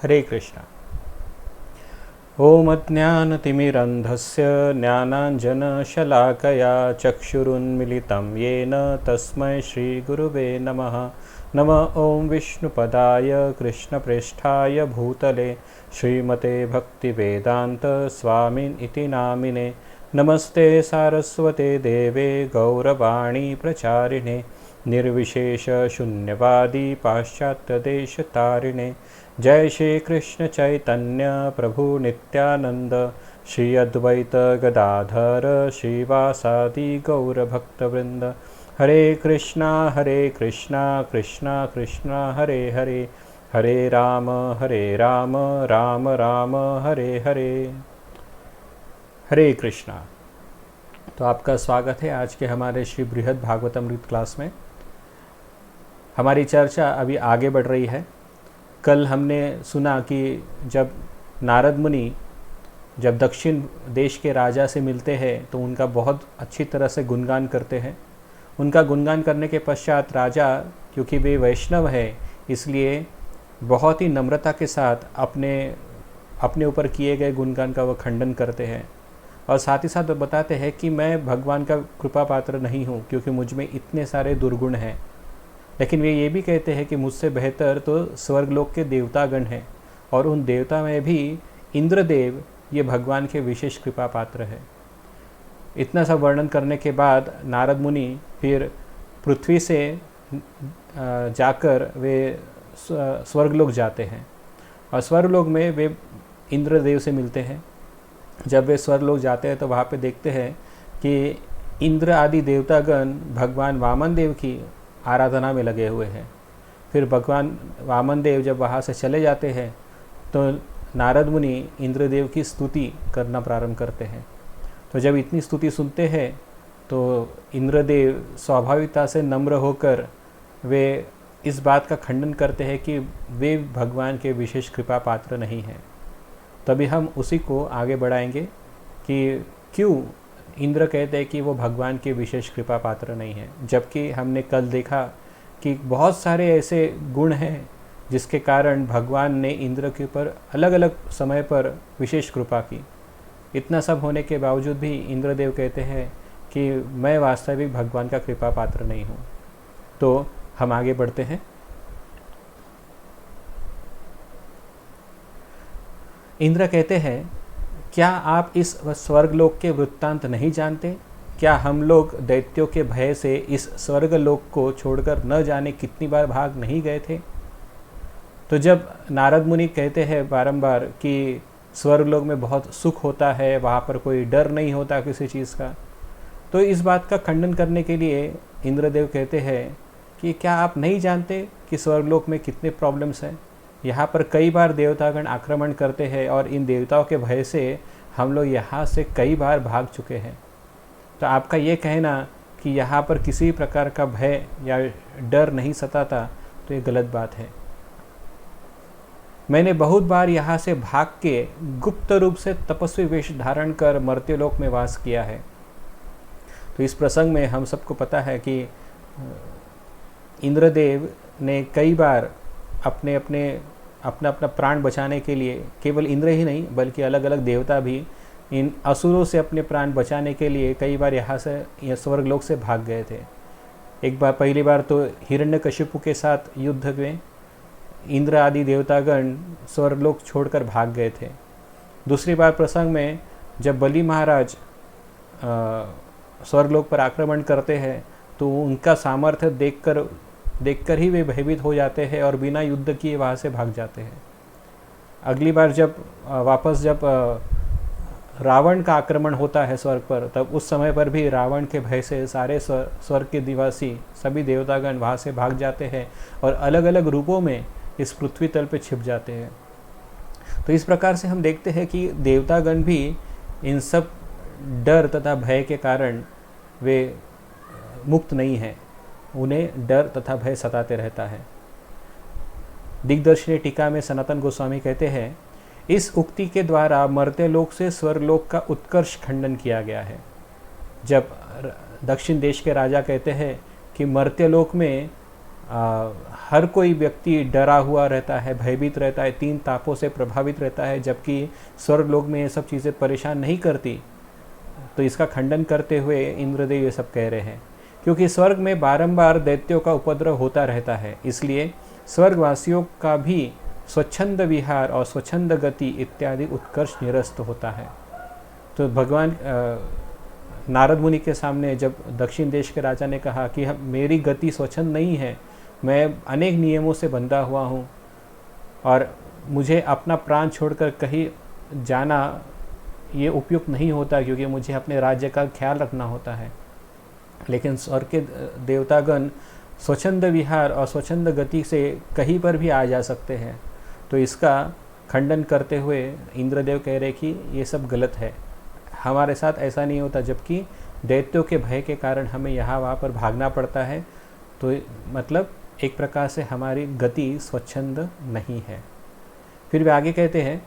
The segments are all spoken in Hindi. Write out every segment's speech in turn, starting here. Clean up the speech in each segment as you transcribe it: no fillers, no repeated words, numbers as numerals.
हरे कृष्णा। ओम अज्ञानतिमिरन्धस्य ज्ञानाञ्जनशलाकया चक्षुरुन्मिलितं येन तस्मै श्रीगुरुवे नमः। नमः ओं विष्णुपदाय कृष्णप्रेष्ठाय भूतले श्रीमते भक्तिवेदान्त स्वामिन् इति नामिने। नमस्ते सारस्वते देवे गौरवाणी प्रचारिणे निर्विशेष शून्यवादी पाश्चात्यदेशतारिणे। जय श्री कृष्ण चैतन्य प्रभु नित्यानंद श्री अद्वैत गदाधर श्रीवासादि गौरभक्तवृंद। हरे कृष्णा कृष्णा कृष्णा हरे हरे, हरे राम राम राम हरे हरे। हरे कृष्णा। तो आपका स्वागत है आज के हमारे श्री बृहद भागवतमृत क्लास में। हमारी चर्चा अभी आगे बढ़ रही है। कल हमने सुना कि जब नारद मुनि जब दक्षिण देश के राजा से मिलते हैं तो उनका बहुत अच्छी तरह से गुणगान करते हैं। उनका गुणगान करने के पश्चात राजा, क्योंकि वे वैष्णव है, इसलिए बहुत ही नम्रता के साथ अपने ऊपर किए गए गुणगान का वह खंडन करते हैं और साथ ही साथ बताते हैं कि मैं भगवान का कृपा पात्र नहीं हूँ क्योंकि मुझ में इतने सारे दुर्गुण हैं। लेकिन वे ये भी कहते हैं कि मुझसे बेहतर तो स्वर्गलोक के देवतागण हैं और उन देवता में भी इंद्रदेव ये भगवान के विशेष कृपा पात्र है। इतना सब वर्णन करने के बाद नारद मुनि फिर पृथ्वी से जाकर वे स्वर्गलोक जाते हैं और स्वर्गलोक में वे इंद्रदेव से मिलते हैं। जब वे स्वर्गलोक जाते हैं तो वहाँ पे देखते हैं कि इंद्र आदि देवतागण भगवान वामन देव की आराधना में लगे हुए हैं। फिर भगवान वामन देव जब वहाँ से चले जाते हैं तो नारद मुनि इंद्रदेव की स्तुति करना प्रारंभ करते हैं। तो जब इतनी स्तुति सुनते हैं तो इंद्रदेव स्वाभाविकता से नम्र होकर वे इस बात का खंडन करते हैं कि वे भगवान के विशेष कृपा पात्र नहीं हैं। तभी हम उसी को आगे बढ़ाएंगे कि क्यों इंद्र कहते हैं कि वो भगवान के विशेष कृपा पात्र नहीं है, जबकि हमने कल देखा कि बहुत सारे ऐसे गुण हैं जिसके कारण भगवान ने इंद्र के ऊपर अलग अलग समय पर विशेष कृपा की। इतना सब होने के बावजूद भी इंद्रदेव कहते हैं कि मैं वास्तविक भगवान का कृपा पात्र नहीं हूँ। तो हम आगे बढ़ते हैं। इंद्र कहते हैं, क्या आप इस स्वर्गलोक के वृत्तांत नहीं जानते? क्या हम लोग दैत्यों के भय से इस स्वर्गलोक को छोड़कर न जाने कितनी बार भाग नहीं गए थे? तो जब नारद मुनि कहते हैं बारंबार कि स्वर्गलोक में बहुत सुख होता है, वहाँ पर कोई डर नहीं होता किसी चीज़ का, तो इस बात का खंडन करने के लिए इंद्रदेव कहते हैं कि क्या आप नहीं जानते कि स्वर्गलोक में कितने प्रॉब्लम्स हैं? यहाँ पर कई बार देवतागण आक्रमण करते हैं और इन देवताओं के भय से हम लोग यहाँ से कई बार भाग चुके हैं। तो आपका ये कहना कि यहाँ पर किसी प्रकार का भय या डर नहीं सताता, तो ये गलत बात है। मैंने बहुत बार यहाँ से भाग के गुप्त रूप से तपस्वी वेश धारण कर मर्त्यलोक में वास किया है। तो इस प्रसंग में हम सबको पता है कि इंद्रदेव ने कई बार अपना प्राण बचाने के लिए, केवल इंद्र ही नहीं बल्कि अलग अलग देवता भी इन असुरों से अपने प्राण बचाने के लिए कई बार यहाँ से स्वर्गलोक से भाग गए थे। एक बार, पहली बार तो हिरण्यकशिपु के साथ युद्ध में इंद्र आदि देवतागण स्वर्गलोक छोड़कर भाग गए थे। दूसरी बार प्रसंग में जब बलि महाराज स्वर्गलोक पर आक्रमण करते हैं तो उनका सामर्थ्य देखकर ही वे भयभीत हो जाते हैं और बिना युद्ध किए वहाँ से भाग जाते हैं। अगली बार जब रावण का आक्रमण होता है स्वर्ग पर, तब उस समय पर भी रावण के भय से सारे स्वर्ग के निवासी सभी देवतागण वहाँ से भाग जाते हैं और अलग अलग रूपों में इस पृथ्वी तल पे छिप जाते हैं। तो इस प्रकार से हम देखते हैं कि देवतागण भी इन सब डर तथा भय के कारण वे मुक्त नहीं हैं, उन्हें डर तथा भय सताते रहता है। दिग्दर्शिनी टीका में सनातन गोस्वामी कहते हैं, इस उक्ति के द्वारा मर्त्यलोक से स्वर्गलोक का उत्कर्ष खंडन किया गया है। जब दक्षिण देश के राजा कहते हैं कि मर्त्यलोक में हर कोई व्यक्ति डरा हुआ रहता है, भयभीत रहता है, 3 तापों से प्रभावित रहता है, जबकि स्वर्ग लोक में ये सब चीज़ें परेशान नहीं करती। तो इसका खंडन करते हुए इंद्रदेव ये सब कह रहे हैं, क्योंकि स्वर्ग में बारंबार दैत्यों का उपद्रव होता रहता है, इसलिए स्वर्गवासियों का भी स्वच्छंद विहार और स्वच्छंद गति इत्यादि उत्कर्ष निरस्त होता है। तो भगवान नारद मुनि के सामने जब दक्षिण देश के राजा ने कहा कि मेरी गति स्वच्छंद नहीं है, मैं अनेक नियमों से बंधा हुआ हूँ और मुझे अपना प्राण छोड़कर कहीं जाना ये उपयुक्त नहीं होता, क्योंकि मुझे अपने राज्य का ख्याल रखना होता है। लेकिन स्वर्ग के देवतागण स्वच्छंद विहार और स्वच्छंद गति से कहीं पर भी आ जा सकते हैं। तो इसका खंडन करते हुए इंद्रदेव कह रहे कि ये सब गलत है, हमारे साथ ऐसा नहीं होता, जबकि दैत्यों के भय के कारण हमें यहाँ वहाँ पर भागना पड़ता है। तो मतलब एक प्रकार से हमारी गति स्वच्छंद नहीं है। फिर वे आगे कहते हैं,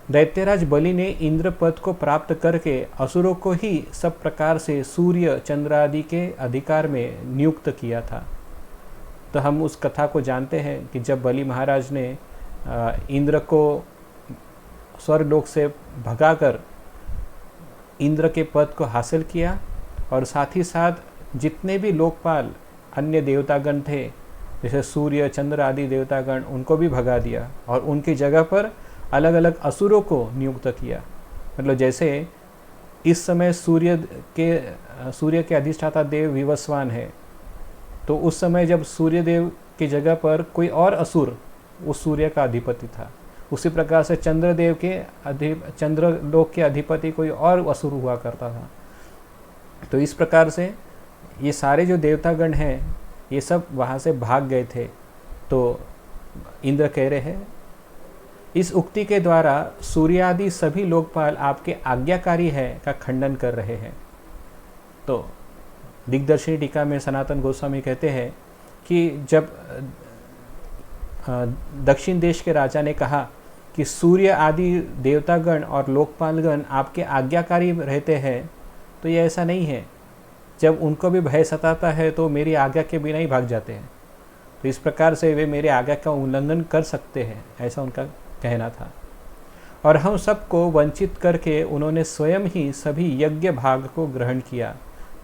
दैत्यराज बलि ने इंद्र पद को प्राप्त करके असुरों को ही सब प्रकार से सूर्य चंद्र आदि के अधिकार में नियुक्त किया था। तो हम उस कथा को जानते हैं कि जब बलि महाराज ने इंद्र को स्वर्गलोक से भगाकर इंद्र के पद को हासिल किया, और साथ ही साथ जितने भी लोकपाल अन्य देवतागण थे, जैसे सूर्य चंद्र आदि देवतागण, उनको भी भगा दिया और उनकी जगह पर अलग अलग असुरों को नियुक्त किया। मतलब जैसे इस समय सूर्य के अधिष्ठाता देव विवस्वान है, तो उस समय जब सूर्य देव की जगह पर कोई और असुर उस सूर्य का अधिपति था, उसी प्रकार से चंद्रलोक के अधिपति कोई और असुर हुआ करता था। तो इस प्रकार से ये सारे जो देवतागण हैं ये सब वहाँ से भाग गए थे। तो इंद्र कह रहे हैं, इस उक्ति के द्वारा सूर्यादि सभी लोकपाल आपके आज्ञाकारी है का खंडन कर रहे हैं। तो दिग्दर्शिनी टीका में सनातन गोस्वामी कहते हैं कि जब दक्षिण देश के राजा ने कहा कि सूर्य आदि देवतागण और लोकपालगण आपके आज्ञाकारी रहते हैं, तो ये ऐसा नहीं है। जब उनको भी भय सताता है तो मेरी आज्ञा के बिना ही भाग जाते हैं। तो इस प्रकार से वे मेरे आज्ञा का उल्लंघन कर सकते हैं, ऐसा उनका कहना था। और हम सबको वंचित करके उन्होंने स्वयं ही सभी यज्ञ भाग को ग्रहण किया।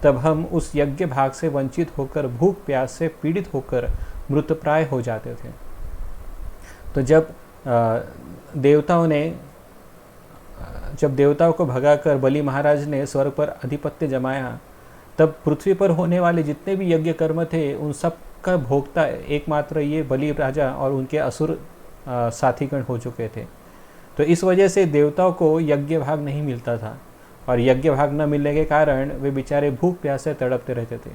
तब हम उस यज्ञ भाग से वंचित होकर भूख प्यास से पीड़ित होकर मृतप्राय हो जाते थे। तो जब देवताओं को भगाकर बलि महाराज ने स्वर्ग पर आधिपत्य जमाया, तब पृथ्वी पर होने वाले जितने भी यज्ञ कर्म थे उन सब का भोक्ता एकमात्र ये बलि राजा और उनके असुर साथीगण हो चुके थे। तो इस वजह से देवताओं को यज्ञ भाग नहीं मिलता था, और यज्ञ भाग न मिलने के कारण वे बेचारे भूख प्यास से तड़पते रहते थे।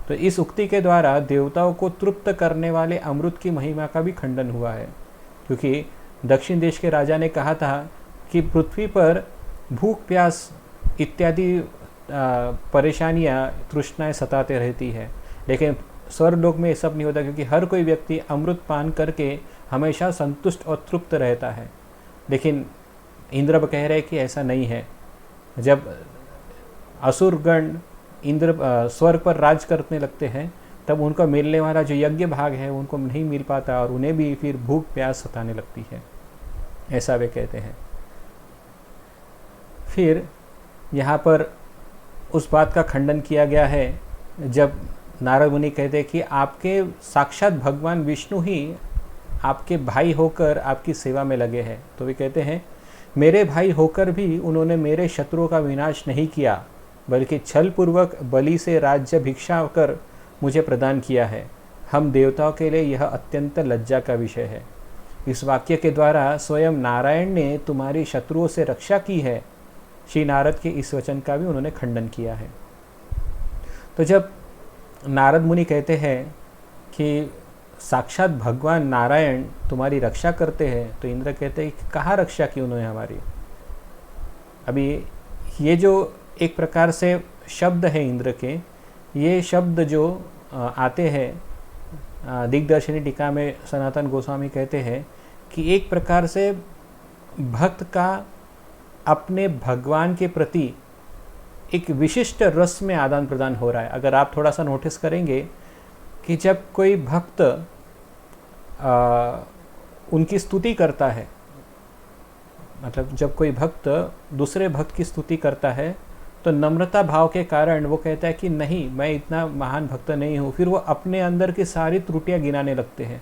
तो इस उक्ति के द्वारा देवताओं को तृप्त करने वाले अमृत की महिमा का भी खंडन हुआ है, क्योंकि दक्षिण देश के राजा ने कहा था कि पृथ्वी पर भूख प्यास इत्यादि परेशानियां तृष्णाएं सताते रहती है, लेकिन स्वर्गलोक में ये सब नहीं होता, क्योंकि हर कोई व्यक्ति अमृत पान करके हमेशा संतुष्ट और तृप्त रहता है। लेकिन इंद्र कह रहे कि ऐसा नहीं है। जब असुरगण स्वर्ग पर राज करने लगते हैं, तब उनको मिलने वाला जो यज्ञ भाग है उनको नहीं मिल पाता, और उन्हें भी फिर भूख प्यास सताने लगती है, ऐसा वे कहते हैं। फिर यहाँ पर उस बात का खंडन किया गया है जब नारद मुनि कहते हैं कि आपके साक्षात भगवान विष्णु ही आपके भाई होकर आपकी सेवा में लगे हैं। तो वे कहते हैं, मेरे भाई होकर भी उन्होंने मेरे शत्रुओं का विनाश नहीं किया, बल्कि छल पूर्वक बलि से राज्य भिक्षा कर मुझे प्रदान किया है। हम देवताओं के लिए यह अत्यंत लज्जा का विषय है। इस वाक्य के द्वारा स्वयं नारायण ने तुम्हारी शत्रुओं से रक्षा की है। श्री नारद के इस वचन का भी उन्होंने खंडन किया है। तो जब नारद मुनि कहते हैं कि साक्षात भगवान नारायण तुम्हारी रक्षा करते हैं, तो इंद्र कहते हैं कि कहाँ रक्षा की उन्होंने हमारी। अभी ये जो एक प्रकार से शब्द है इंद्र के, ये शब्द जो आते हैं दिग्दर्शिनी टीका में सनातन गोस्वामी कहते हैं कि एक प्रकार से भक्त का अपने भगवान के प्रति एक विशिष्ट रस में आदान प्रदान हो रहा है। अगर आप थोड़ा सा नोटिस करेंगे कि जब कोई भक्त उनकी स्तुति करता है, मतलब जब कोई भक्त दूसरे भक्त की स्तुति करता है तो नम्रता भाव के कारण वो कहता है कि नहीं, मैं इतना महान भक्त नहीं हूँ। फिर वो अपने अंदर की सारी त्रुटियाँ गिनाने लगते हैं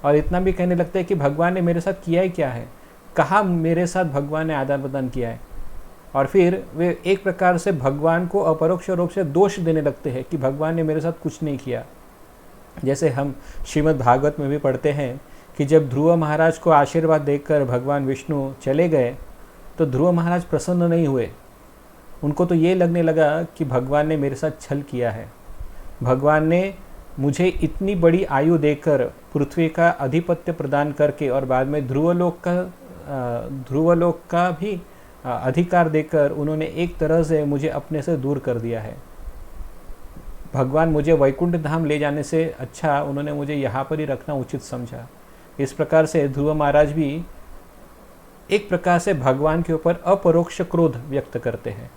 और इतना भी कहने लगते हैं कि भगवान ने मेरे साथ किया ही क्या है, कहाँ मेरे साथ भगवान ने आदान प्रदान किया है। और फिर वे एक प्रकार से भगवान को अपरोक्ष रूप से दोष देने लगते हैं कि भगवान ने मेरे साथ कुछ नहीं किया। जैसे हम श्रीमद् भागवत में भी पढ़ते हैं कि जब ध्रुव महाराज को आशीर्वाद देकर भगवान विष्णु चले गए तो ध्रुव महाराज प्रसन्न नहीं हुए। उनको तो ये लगने लगा कि भगवान ने मेरे साथ छल किया है, भगवान ने मुझे इतनी बड़ी आयु देकर पृथ्वी का आधिपत्य प्रदान करके और बाद में ध्रुवलोक का भी अधिकार देकर उन्होंने एक तरह से मुझे अपने से दूर कर दिया है। भगवान मुझे वैकुंठ धाम ले जाने से अच्छा उन्होंने मुझे यहाँ पर ही रखना उचित समझा। इस प्रकार से ध्रुव महाराज भी एक प्रकार से भगवान के ऊपर अपरोक्ष क्रोध व्यक्त करते हैं।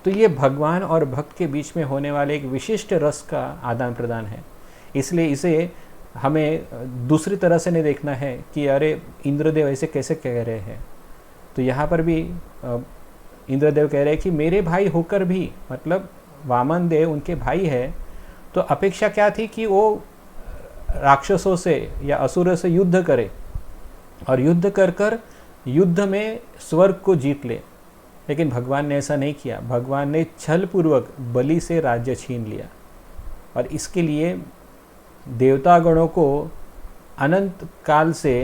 तो ये भगवान और भक्त के बीच में होने वाले एक विशिष्ट रस का आदान प्रदान है। इसलिए इसे हमें दूसरी तरह से नहीं देखना है कि अरे इंद्रदेव ऐसे कैसे कह रहे हैं। तो यहाँ पर भी इंद्रदेव कह रहे हैं कि मेरे भाई होकर भी, मतलब वामन देव उनके भाई है, तो अपेक्षा क्या थी कि वो राक्षसों से या असुरों से युद्ध करे और युद्ध कर कर युद्ध में स्वर्ग को जीत ले। लेकिन भगवान ने ऐसा नहीं किया। भगवान ने छल पूर्वक बलि से राज्य छीन लिया और इसके लिए देवतागणों को अनंत काल से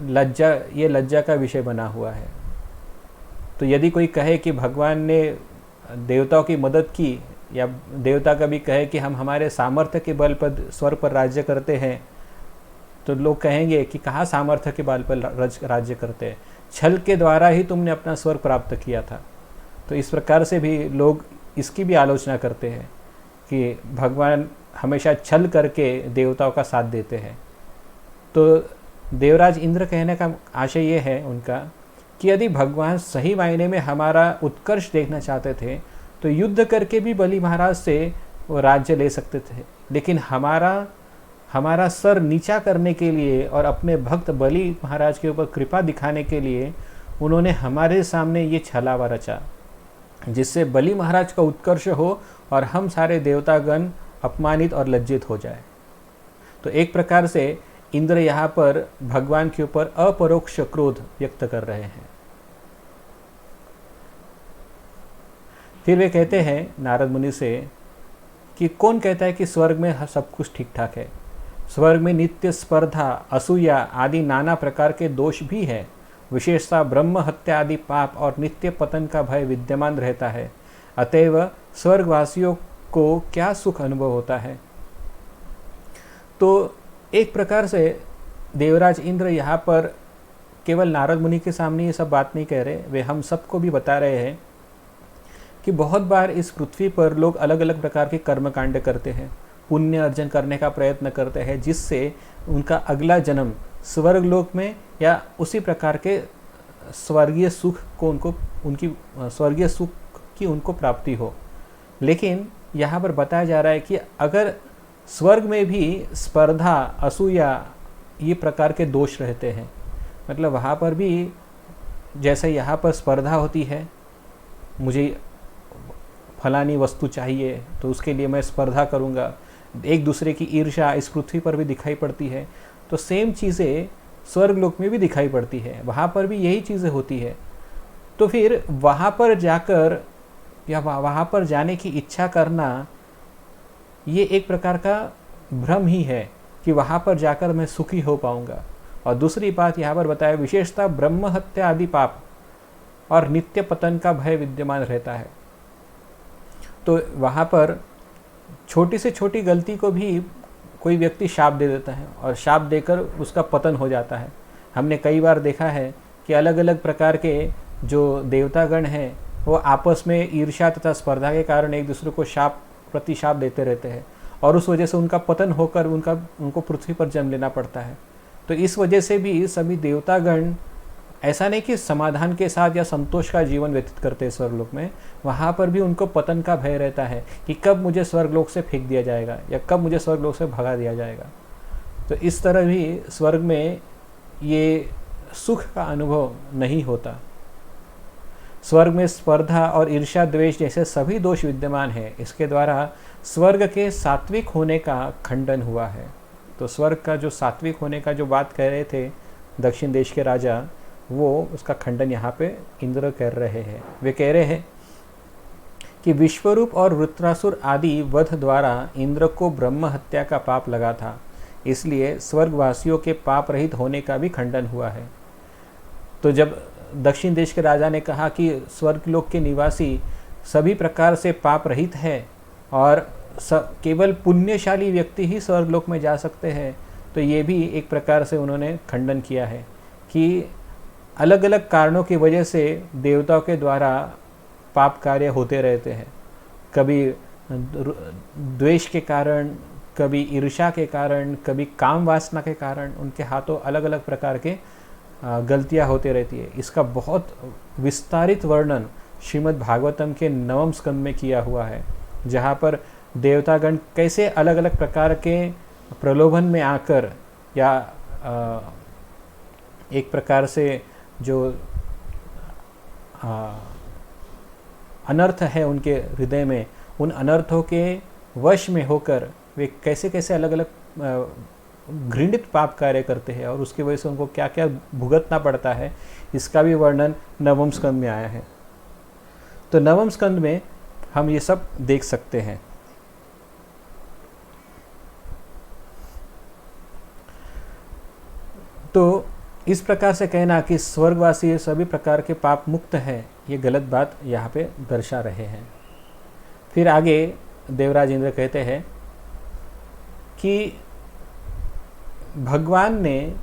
लज्जा का विषय बना हुआ है। तो यदि कोई कहे कि भगवान ने देवताओं की मदद की, या देवता कभी कहे कि हम हमारे सामर्थ्य के बल पर स्वर्ग पर राज्य करते हैं, तो लोग कहेंगे कि कहाँ सामर्थ्य के बल पर राज्य करते हैं, छल के द्वारा ही तुमने अपना स्वर्ग प्राप्त किया था। तो इस प्रकार से भी लोग इसकी भी आलोचना करते हैं कि भगवान हमेशा छल करके देवताओं का साथ देते हैं। तो देवराज इंद्र कहने का आशय ये है उनका कि यदि भगवान सही मायने में हमारा उत्कर्ष देखना चाहते थे तो युद्ध करके भी बलि महाराज से वो राज्य ले सकते थे, लेकिन हमारा सर नीचा करने के लिए और अपने भक्त बलि महाराज के ऊपर कृपा दिखाने के लिए उन्होंने हमारे सामने ये छलावा रचा, जिससे बलि महाराज का उत्कर्ष हो और हम सारे देवतागण अपमानित और लज्जित हो जाए। तो एक प्रकार से इंद्र यहाँ पर भगवान के ऊपर अपरोक्ष क्रोध व्यक्त कर रहे हैं। फिर वे कहते हैं नारद मुनि से कि कौन कहता है कि स्वर्ग में सब कुछ ठीक ठाक है। स्वर्ग में नित्य स्पर्धा, असूया आदि नाना प्रकार के दोष भी है। विशेषता ब्रह्म हत्या आदि पाप और नित्य पतन का भय विद्यमान रहता है। अतएव स्वर्गवासियों को क्या सुख अनुभव होता है। तो एक प्रकार से देवराज इंद्र यहाँ पर केवल नारद मुनि के सामने ये सब बात नहीं कह रहे, वे हम सबको भी बता रहे हैं कि बहुत बार इस पृथ्वी पर लोग अलग अलग प्रकार के कर्मकांड करते हैं, पुण्य अर्जन करने का प्रयत्न करते हैं, जिससे उनका अगला जन्म स्वर्ग लोक में या उसी प्रकार के स्वर्गीय सुख को उनकी स्वर्गीय सुख की उनको प्राप्ति हो। लेकिन यहाँ पर बताया जा रहा है कि अगर स्वर्ग में भी स्पर्धा, असूया ये प्रकार के दोष रहते हैं, मतलब वहाँ पर भी जैसे यहाँ पर स्पर्धा होती है, मुझे फलानी वस्तु चाहिए तो उसके लिए मैं स्पर्धा करूँगा, एक दूसरे की ईर्ष्या इस पृथ्वी पर भी दिखाई पड़ती है। तो सेम चीज़ें स्वर्ग लोक में भी दिखाई पड़ती है, वहाँ पर भी यही चीज़ें होती है। तो फिर वहाँ पर जाकर या वहाँ पर जाने की इच्छा करना ये एक प्रकार का भ्रम ही है कि वहाँ पर जाकर मैं सुखी हो पाऊँगा। और दूसरी बात यहाँ पर बताया, विशेषता ब्रह्म हत्या आदि पाप और नित्य पतन का भय विद्यमान रहता है। तो वहाँ पर छोटी से छोटी गलती को भी कोई व्यक्ति शाप दे देता है और शाप देकर उसका पतन हो जाता है। हमने कई बार देखा है कि अलग अलग प्रकार के जो देवतागण हैं वो आपस में ईर्ष्या तथा स्पर्धा के कारण एक दूसरे को शाप प्रतिशाप देते रहते हैं और उस वजह से उनका पतन होकर उनको पृथ्वी पर जन्म लेना पड़ता है। तो इस वजह से भी सभी देवतागण ऐसा नहीं कि समाधान के साथ या संतोष का जीवन व्यतीत करते हैं स्वर्गलोक में, वहाँ पर भी उनको पतन का भय रहता है कि कब मुझे स्वर्गलोक से फेंक दिया जाएगा या कब मुझे स्वर्गलोक से भगा दिया जाएगा। तो इस तरह भी स्वर्ग में ये सुख का अनुभव नहीं होता। स्वर्ग में स्पर्धा और ईर्ष्या द्वेष जैसे सभी दोष विद्यमान है। इसके द्वारा स्वर्ग के सात्विक होने का खंडन हुआ है। तो स्वर्ग का जो सात्विक होने का जो बात कह रहे थे दक्षिण देश के राजा, वो उसका खंडन यहाँ पे इंद्र कर रहे हैं। वे कह रहे हैं कि विश्वरूप और वृत्रासुर आदि वध द्वारा इंद्र को ब्रह्म हत्या का पाप लगा था, इसलिए स्वर्गवासियों के पाप रहित होने का भी खंडन हुआ है। तो जब दक्षिण देश के राजा ने कहा कि स्वर्गलोक के निवासी सभी प्रकार से पाप रहित है और केवल पुण्यशाली व्यक्ति ही स्वर्गलोक में जा सकते हैं, तो ये भी एक प्रकार से उन्होंने खंडन किया है कि अलग अलग कारणों की वजह से देवताओं के द्वारा पाप कार्य होते रहते हैं। कभी द्वेष के कारण, कभी ईर्ष्या के कारण, कभी काम वासना के कारण उनके हाथों अलग अलग प्रकार के गलतियां होती रहती है। इसका बहुत विस्तारित वर्णन श्रीमद् भागवतम के 9वें स्कंद में किया हुआ है, जहाँ पर देवतागण कैसे अलग अलग प्रकार के प्रलोभन में आकर या एक प्रकार से जो अनर्थ है उनके हृदय में, उन अनर्थों के वश में होकर वे कैसे कैसे अलग अलग घृणित पाप कार्य करते हैं और उसकी वजह से उनको क्या क्या भुगतना पड़ता है, इसका भी वर्णन 9वें स्कंद में आया है। तो 9वें स्कंद में हम ये सब देख सकते हैं। तो इस प्रकार से कहना कि स्वर्गवासी सभी प्रकार के पाप मुक्त है, ये गलत बात यहाँ पे दर्शा रहे हैं। फिर आगे देवराज इंद्र कहते हैं कि भगवान ने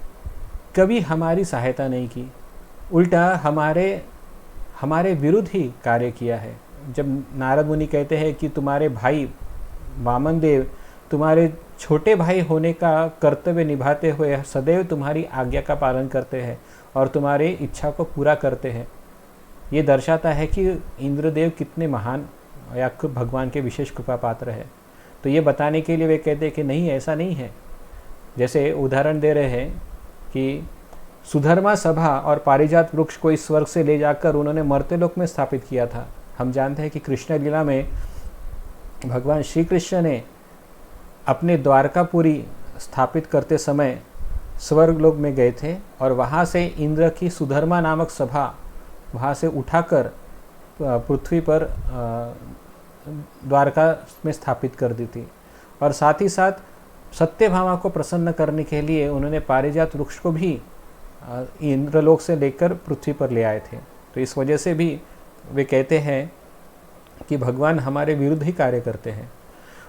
कभी हमारी सहायता नहीं की, उल्टा हमारे विरुद्ध ही कार्य किया है। जब नारद मुनि कहते हैं कि तुम्हारे भाई वामन देव तुम्हारे छोटे भाई होने का कर्तव्य निभाते हुए सदैव तुम्हारी आज्ञा का पालन करते हैं और तुम्हारी इच्छा को पूरा करते हैं, ये दर्शाता है कि इंद्रदेव कितने महान या भगवान के विशेष कृपा पात्र है। तो ये बताने के लिए वे कहते हैं कि नहीं, ऐसा नहीं है। जैसे उदाहरण दे रहे हैं कि सुधर्मा सभा और पारिजात वृक्ष को इस स्वर्ग से ले जाकर उन्होंने मर्त्यलोक में स्थापित किया था। हम जानते हैं कि कृष्ण लीला में भगवान श्री कृष्ण ने अपने द्वारकापुरी स्थापित करते समय स्वर्गलोक में गए थे और वहाँ से इंद्र की सुधर्मा नामक सभा वहाँ से उठाकर पृथ्वी पर द्वारका में स्थापित कर दी थी। और साथ ही साथ सत्यभामा को प्रसन्न करने के लिए उन्होंने पारिजात वृक्ष को भी इंद्रलोक से लेकर पृथ्वी पर ले आए थे। तो इस वजह से भी वे कहते हैं कि भगवान हमारे विरुद्ध ही कार्य करते हैं।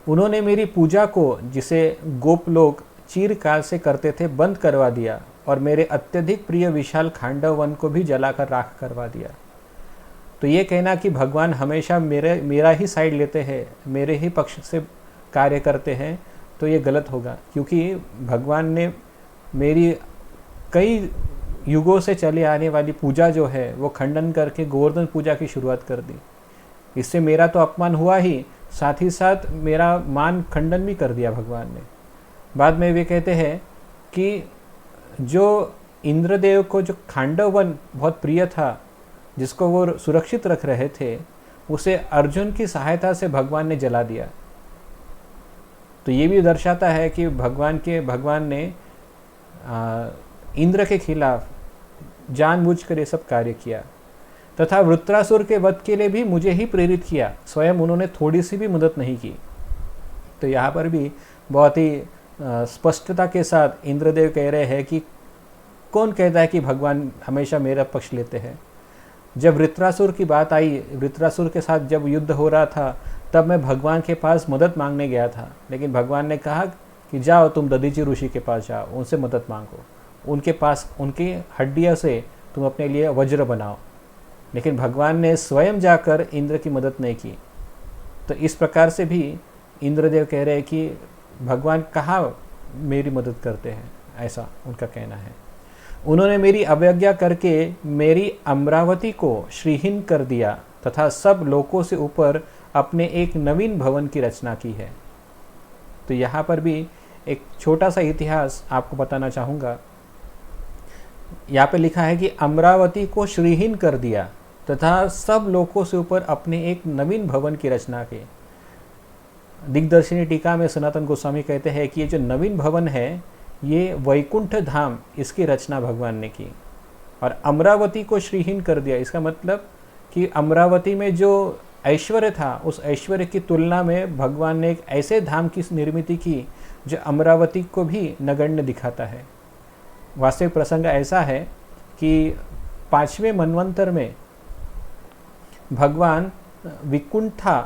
उन्होंने मेरी पूजा को, जिसे गोप लोग चिरकाल से करते थे, बंद करवा दिया और मेरे अत्यधिक प्रिय विशाल खांडव वन को भी जलाकर राख करवा दिया। तो ये कहना कि भगवान हमेशा मेरा ही साइड लेते हैं, मेरे ही पक्ष से कार्य करते हैं, तो ये गलत होगा, क्योंकि भगवान ने मेरी कई युगों से चले आने वाली पूजा जो है वो खंडन करके गोवर्धन पूजा की शुरुआत कर दी। इससे मेरा तो अपमान हुआ ही, साथ ही साथ मेरा मान खंडन भी कर दिया भगवान ने। बाद में वे कहते हैं कि जो इंद्रदेव को जो खांडव वन बहुत प्रिय था, जिसको वो सुरक्षित रख रहे थे, उसे अर्जुन की सहायता से भगवान ने जला दिया। तो ये भी दर्शाता है कि भगवान ने इंद्र के खिलाफ जानबूझकर ये सब कार्य किया। तथा वृत्रासुर के वध के लिए भी मुझे ही प्रेरित किया, स्वयं उन्होंने थोड़ी सी भी मदद नहीं की। तो यहाँ पर भी बहुत ही स्पष्टता के साथ इंद्रदेव कह रहे हैं कि कौन कहता है कि भगवान हमेशा मेरा पक्ष लेते हैं। जब वृत्रासुर की बात आई, वृत्रासुर के साथ जब युद्ध हो रहा था, तब मैं भगवान के पास मदद मांगने गया था, लेकिन भगवान ने कहा कि जाओ तुम दधीचि ऋषि के पास जाओ, उनसे मदद मांगो, उनके पास उनकी हड्डियों से तुम अपने लिए वज्र बनाओ। लेकिन भगवान ने स्वयं जाकर इंद्र की मदद नहीं की। तो इस प्रकार से भी इंद्रदेव कह रहे हैं कि भगवान कहाँ मेरी मदद करते हैं, ऐसा उनका कहना है। उन्होंने मेरी अवज्ञा करके मेरी अमरावती को श्रीहीन कर दिया तथा सब लोकों से ऊपर अपने एक नवीन भवन की रचना की है। तो यहाँ पर भी एक छोटा सा इतिहास आपको बताना चाहूँगा। यहाँ पे लिखा है कि अमरावती को श्रीहीन कर दिया तथा सब लोकों से ऊपर अपने एक नवीन भवन की रचना की। दिग्दर्शिनी टीका में सनातन गोस्वामी कहते हैं कि ये जो नवीन भवन है ये वैकुंठ धाम, इसकी रचना भगवान ने की। और अमरावती को श्रीहीन कर दिया, इसका मतलब कि अमरावती में जो ऐश्वर्य था उस ऐश्वर्य की तुलना में भगवान ने एक ऐसे धाम की निर्मित की जो अमरावती को भी नगण्य दिखाता है। वास्तविक प्रसंग ऐसा है कि 5वें मनवंतर में भगवान विकुंठा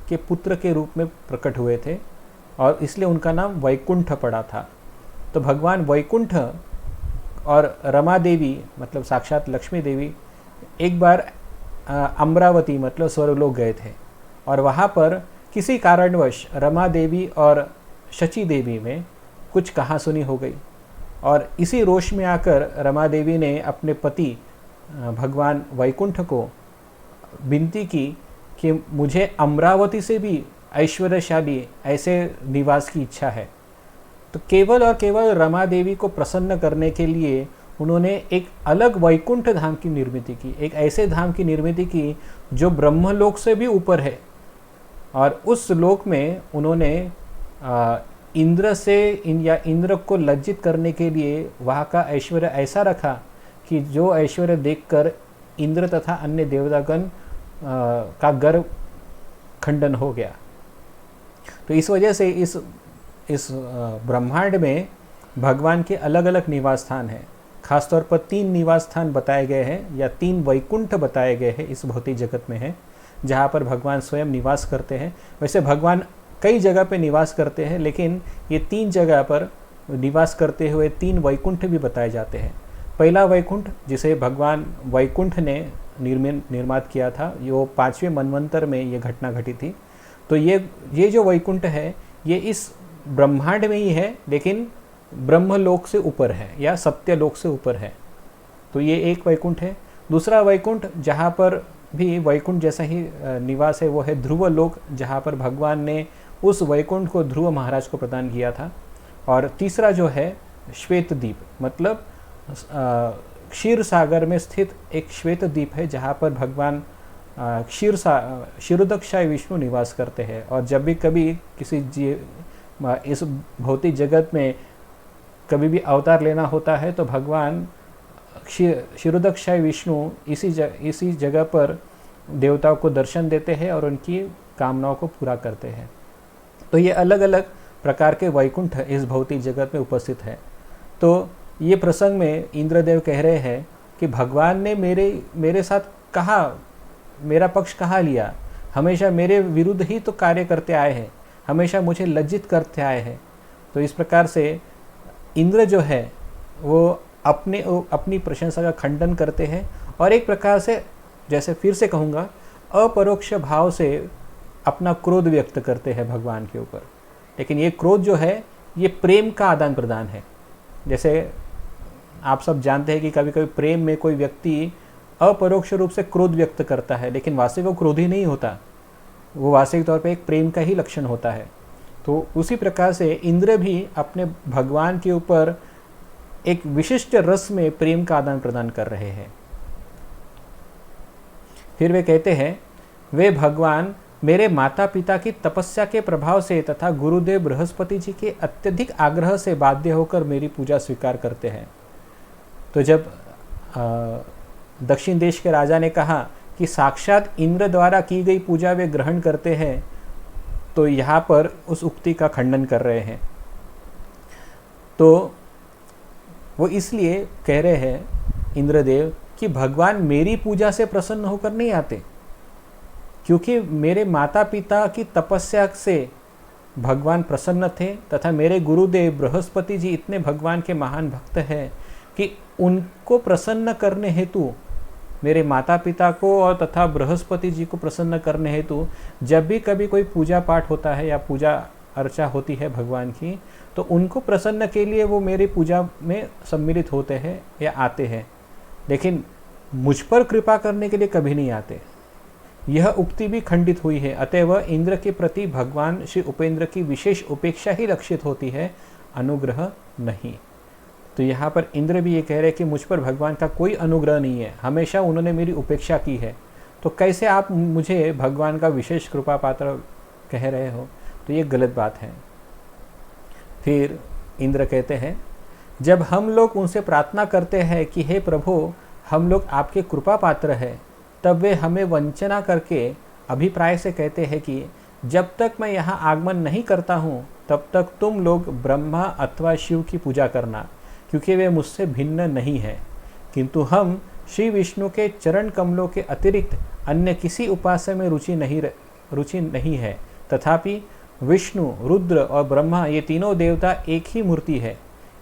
के पुत्र के रूप में प्रकट हुए थे और इसलिए उनका नाम वैकुंठ पड़ा था। तो भगवान वैकुंठ और रमा देवी मतलब साक्षात लक्ष्मी देवी एक बार अमरावती मतलब स्वर्गलोक गए थे और वहाँ पर किसी कारणवश रमा देवी और शची देवी में कुछ कहासुनी हो गई और इसी रोष में आकर रमा देवी ने अपने पति भगवान वैकुंठ को विनती की कि मुझे अमरावती से भी ऐश्वर्यशाली ऐसे निवास की इच्छा है। तो केवल और केवल रमा देवी को प्रसन्न करने के लिए उन्होंने एक अलग वैकुंठ धाम की निर्मित की, एक ऐसे धाम की निर्मित की जो ब्रह्मलोक से भी ऊपर है। और उस लोक में उन्होंने इंद्र इंद्र को लज्जित करने के लिए वहाँ का ऐश्वर्य ऐसा रखा कि जो ऐश्वर्य देखकर इंद्र तथा अन्य देवतागण का गर्व खंडन हो गया। तो इस वजह से इस ब्रह्मांड में भगवान के अलग अलग निवास स्थान हैं। खासतौर पर 3 निवास स्थान बताए गए हैं या 3 वैकुंठ बताए गए हैं इस भौतिक जगत में है, जहाँ पर भगवान स्वयं निवास करते हैं। वैसे भगवान कई जगह पे निवास करते हैं, लेकिन ये 3 जगह पर निवास करते हुए 3 वैकुंठ भी बताए जाते हैं। पहला वैकुंठ जिसे भगवान वैकुंठ ने निर्मात किया था, यो 5वें मनवंतर में ये घटना घटी थी। तो ये जो वैकुंठ है ये इस ब्रह्मांड में ही है, लेकिन ब्रह्मलोक से ऊपर है या सत्यलोक से ऊपर है। तो ये एक वैकुंठ है। दूसरा वैकुंठ जहाँ पर भी वैकुंठ जैसा ही निवास है वो है ध्रुव लोक, जहाँ पर भगवान ने उस वैकुंठ को ध्रुव महाराज को प्रदान किया था। और तीसरा जो है श्वेत द्वीप, मतलब क्षीर सागर में स्थित एक श्वेत द्वीप है जहाँ पर भगवान क्षीरोदक्षाय विष्णु निवास करते हैं। और जब भी कभी किसी इस भौतिक जगत में कभी भी अवतार लेना होता है तो भगवान क्षीरोदक्षाय विष्णु इसी जगह पर देवताओं को दर्शन देते हैं और उनकी कामनाओं को पूरा करते हैं। तो ये अलग अलग प्रकार के वैकुंठ इस भौतिक जगत में उपस्थित है। तो ये प्रसंग में इंद्रदेव कह रहे हैं कि भगवान ने मेरे साथ कहा, मेरा पक्ष कहाँ लिया, हमेशा मेरे विरुद्ध ही तो कार्य करते आए हैं, हमेशा मुझे लज्जित करते आए हैं। तो इस प्रकार से इंद्र जो है वो अपनी प्रशंसा का खंडन करते हैं और एक प्रकार से, जैसे फिर से कहूँगा, अपरोक्ष भाव से अपना क्रोध व्यक्त करते हैं भगवान के ऊपर। लेकिन ये क्रोध जो है ये प्रेम का आदान प्रदान है। जैसे आप सब जानते हैं कि कभी कभी प्रेम में कोई व्यक्ति अपरोक्ष रूप से क्रोध व्यक्त करता है, लेकिन वास्तविक वो क्रोधी नहीं होता, वो वास्तविक तौर पे एक प्रेम का ही लक्षण होता है। तो उसी प्रकार से इंद्र भी अपने भगवान के ऊपर एक विशिष्ट रस में प्रेम का आदान प्रदान कर रहे हैं। फिर वे कहते हैं, वे भगवान मेरे माता पिता की तपस्या के प्रभाव से तथा गुरुदेव बृहस्पति जी के अत्यधिक आग्रह से बाध्य होकर मेरी पूजा स्वीकार करते हैं। तो जब दक्षिण देश के राजा ने कहा कि साक्षात इंद्र द्वारा की गई पूजा वे ग्रहण करते हैं, तो यहाँ पर उस उक्ति का खंडन कर रहे हैं। तो वो इसलिए कह रहे हैं इंद्रदेव कि भगवान मेरी पूजा से प्रसन्न होकर नहीं आते, क्योंकि मेरे माता पिता की तपस्या से भगवान प्रसन्न थे तथा मेरे गुरुदेव बृहस्पति जी इतने भगवान के महान भक्त हैं कि उनको प्रसन्न करने हेतु, मेरे माता पिता को और तथा बृहस्पति जी को प्रसन्न करने हेतु जब भी कभी कोई पूजा पाठ होता है या पूजा अर्चा होती है भगवान की, तो उनको प्रसन्न के लिए वो मेरी पूजा में सम्मिलित होते हैं या आते हैं, लेकिन मुझ पर कृपा करने के लिए कभी नहीं आते। यह उक्ति भी खंडित हुई है। अतएव इंद्र के प्रति भगवान श्री उपेंद्र की विशेष उपेक्षा ही लक्षित होती है, अनुग्रह नहीं। तो यहाँ पर इंद्र भी ये कह रहे हैं कि मुझ पर भगवान का कोई अनुग्रह नहीं है, हमेशा उन्होंने मेरी उपेक्षा की है, तो कैसे आप मुझे भगवान का विशेष कृपा पात्र कह रहे हो? तो ये गलत बात है। फिर इंद्र कहते हैं, जब हम लोग उनसे प्रार्थना करते हैं कि हे प्रभु, हम लोग आपके कृपा पात्र हैं, तब वे हमें वंचना करके अभिप्राय से कहते हैं कि जब तक मैं यहाँ आगमन नहीं करता हूँ तब तक तुम लोग ब्रह्मा अथवा शिव की पूजा करना, क्योंकि वे मुझसे भिन्न नहीं है। किंतु हम श्री विष्णु के चरण कमलों के अतिरिक्त अन्य किसी उपास्य में रुचि नहीं है। तथापि विष्णु, रुद्र और ब्रह्मा ये तीनों देवता एक ही मूर्ति है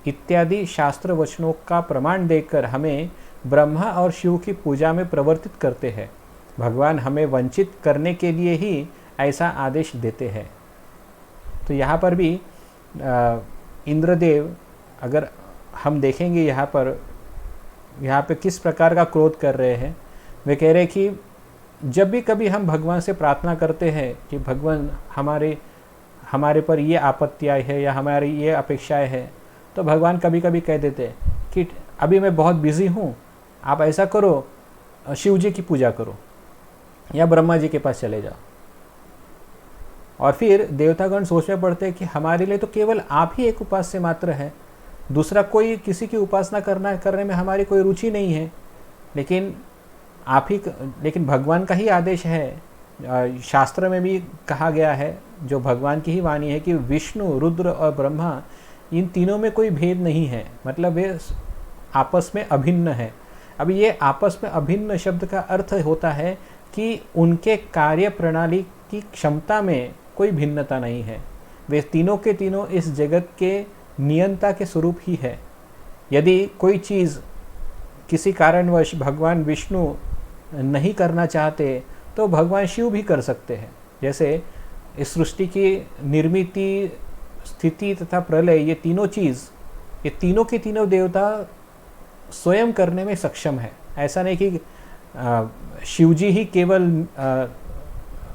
इत्यादि शास्त्र वचनों का प्रमाण देकर हमें ब्रह्मा और शिव की पूजा में प्रवर्तित करते हैं। भगवान हमें वंचित करने के लिए ही ऐसा आदेश देते हैं। तो यहाँ पर भी इंद्रदेव, अगर हम देखेंगे यहाँ पे किस प्रकार का क्रोध कर रहे हैं। वे कह रहे हैं कि जब भी कभी हम भगवान से प्रार्थना करते हैं कि भगवान हमारे पर ये आपत्ति आई है या हमारी ये अपेक्षाएं हैं, तो भगवान कभी कभी कह देते हैं कि अभी मैं बहुत बिजी हूँ, आप ऐसा करो, शिव जी की पूजा करो या ब्रह्मा जी के पास चले जाओ। और फिर देवतागण सोच में पड़ते हैं कि हमारे लिए तो केवल आप ही एक उपास्य मात्र है, दूसरा कोई किसी की उपासना करने में हमारी कोई रुचि नहीं है, लेकिन भगवान का ही आदेश है। शास्त्र में भी कहा गया है, जो भगवान की ही वाणी है, कि विष्णु, रुद्र और ब्रह्मा इन तीनों में कोई भेद नहीं है, मतलब वे आपस में अभिन्न है। अब ये आपस में अभिन्न शब्द का अर्थ होता है कि उनके कार्य प्रणाली की क्षमता में कोई भिन्नता नहीं है। वे तीनों के तीनों इस जगत के नियंता के स्वरूप ही है। यदि कोई चीज़ किसी कारणवश भगवान विष्णु नहीं करना चाहते तो भगवान शिव भी कर सकते हैं। जैसे इस सृष्टि की निर्मिति, स्थिति तथा प्रलय, ये तीनों के तीनों देवता स्वयं करने में सक्षम है। ऐसा नहीं कि शिवजी ही केवल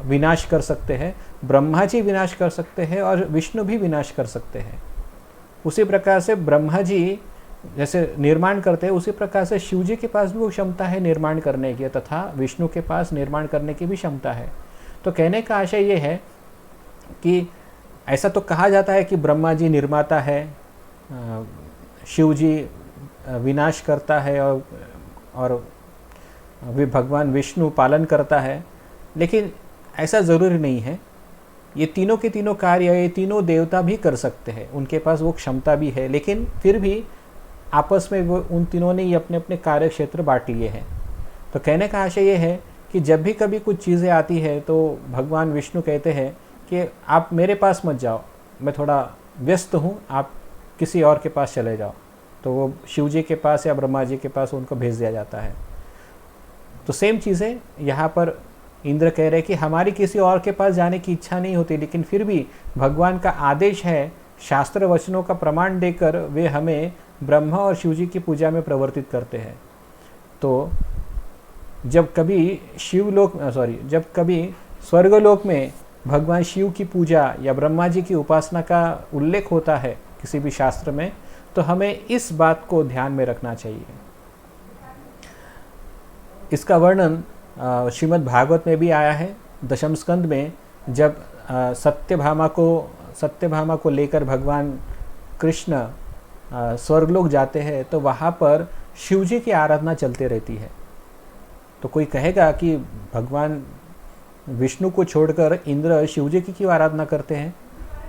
विनाश कर सकते हैं, ब्रह्मा जी विनाश कर सकते हैं और विष्णु भी विनाश कर सकते हैं। उसी प्रकार से ब्रह्मा जी जैसे निर्माण करते हैं, उसी प्रकार से शिव जी के पास भी वो क्षमता है निर्माण करने की, तथा विष्णु के पास निर्माण करने की भी क्षमता है। तो कहने का आशय ये है कि ऐसा तो कहा जाता है कि ब्रह्मा जी निर्माता है, शिव जी विनाश करता है और भगवान विष्णु पालन करता है, लेकिन ऐसा ज़रूरी नहीं है। ये तीनों के तीनों कार्य ये तीनों देवता भी कर सकते हैं, उनके पास वो क्षमता भी है, लेकिन फिर भी आपस में वो उन तीनों ने ही अपने अपने कार्य क्षेत्र बांट लिए हैं। तो कहने का आशय ये है कि जब भी कभी कुछ चीज़ें आती है तो भगवान विष्णु कहते हैं कि आप मेरे पास मत जाओ, मैं थोड़ा व्यस्त हूँ, आप किसी और के पास चले जाओ। तो वो शिव जी के पास या ब्रह्मा जी के पास उनको भेज दिया जाता है। तो सेम चीज़ें यहाँ पर इंद्र कह रहे हैं कि हमारी किसी और के पास जाने की इच्छा नहीं होती, लेकिन फिर भी भगवान का आदेश है, शास्त्र वचनों का प्रमाण देकर वे हमें ब्रह्मा और शिव जी की पूजा में प्रवर्तित करते हैं। तो जब कभी स्वर्गलोक में भगवान शिव की पूजा या ब्रह्मा जी की उपासना का उल्लेख होता है किसी भी शास्त्र में, तो हमें इस बात को ध्यान में रखना चाहिए। इसका वर्णन श्रीमद् भागवत में भी आया है। दशम स्कंद में जब सत्यभामा को लेकर भगवान कृष्ण स्वर्गलोक जाते हैं, तो वहाँ पर शिव जी की आराधना चलते रहती है। तो कोई कहेगा कि भगवान विष्णु को छोड़कर इंद्र शिव जी की क्यों आराधना करते हैं?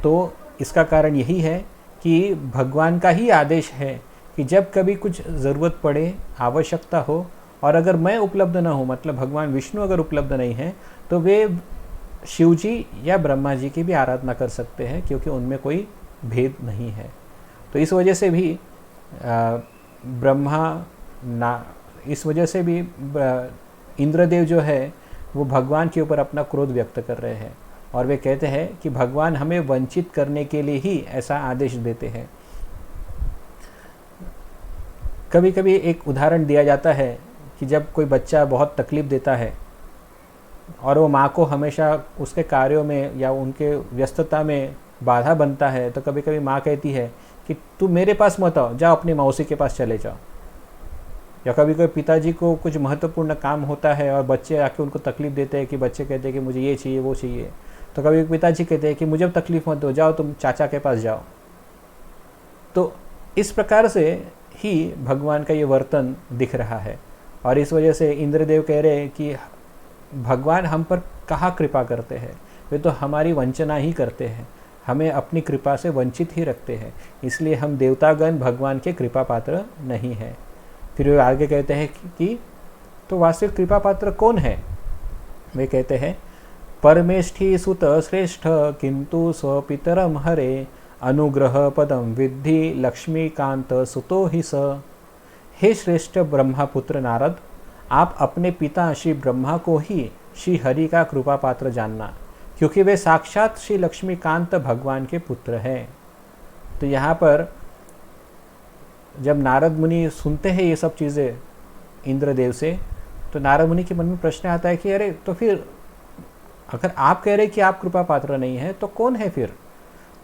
तो इसका कारण यही है कि भगवान का ही आदेश है कि जब कभी कुछ ज़रूरत पड़े, आवश्यकता हो, और अगर मैं उपलब्ध ना हूँ, मतलब भगवान विष्णु अगर उपलब्ध नहीं है, तो वे शिव जी या ब्रह्मा जी की भी आराधना कर सकते हैं, क्योंकि उनमें कोई भेद नहीं है। तो इस वजह से भी इंद्रदेव जो है वो भगवान के ऊपर अपना क्रोध व्यक्त कर रहे हैं। और वे कहते हैं कि भगवान हमें वंचित करने के लिए ही ऐसा आदेश देते हैं। कभी कभी एक उदाहरण दिया जाता है कि जब कोई बच्चा बहुत तकलीफ़ देता है और वो माँ को हमेशा उसके कार्यों में या उनके व्यस्तता में बाधा बनता है, तो कभी कभी माँ कहती है कि तू मेरे पास मत आओ, जाओ अपनी मौसी के पास चले जाओ। या कभी कभी पिताजी को कुछ महत्वपूर्ण काम होता है और बच्चे आके उनको तकलीफ़ देते हैं कि बच्चे कहते हैं कि मुझे ये चाहिए वो चाहिए, तो कभी पिताजी कहते हैं कि मुझे तकलीफ़ मत दो, जाओ तुम चाचा के पास जाओ। तो इस प्रकार से ही भगवान का ये वर्तन दिख रहा है। और इस वजह से इंद्रदेव कह रहे हैं कि भगवान हम पर कहाँ कृपा करते हैं, वे तो हमारी वंचना ही करते हैं, हमें अपनी कृपा से वंचित ही रखते हैं, इसलिए हम देवतागण भगवान के कृपा पात्र नहीं हैं। फिर वे आगे कहते हैं कि तो वास्तविक कृपा पात्र कौन है? वे कहते हैं परमेष्ठी सुत श्रेष्ठ किंतु स्वपितरम हरे अनुग्रह पदम विद्धि लक्ष्मीकांत सुतो ही स। हे श्रेष्ठ ब्रह्मापुत्र नारद, आप अपने पिता श्री ब्रह्मा को ही श्री हरि का कृपा पात्र जानना, क्योंकि वे साक्षात श्री लक्ष्मीकांत भगवान के पुत्र हैं। तो यहाँ पर जब नारद मुनि सुनते हैं ये सब चीज़ें इंद्रदेव से, तो नारद मुनि के मन में प्रश्न आता है कि अरे तो फिर अगर आप कह रहे कि आप कृपा पात्र नहीं है तो कौन है फिर?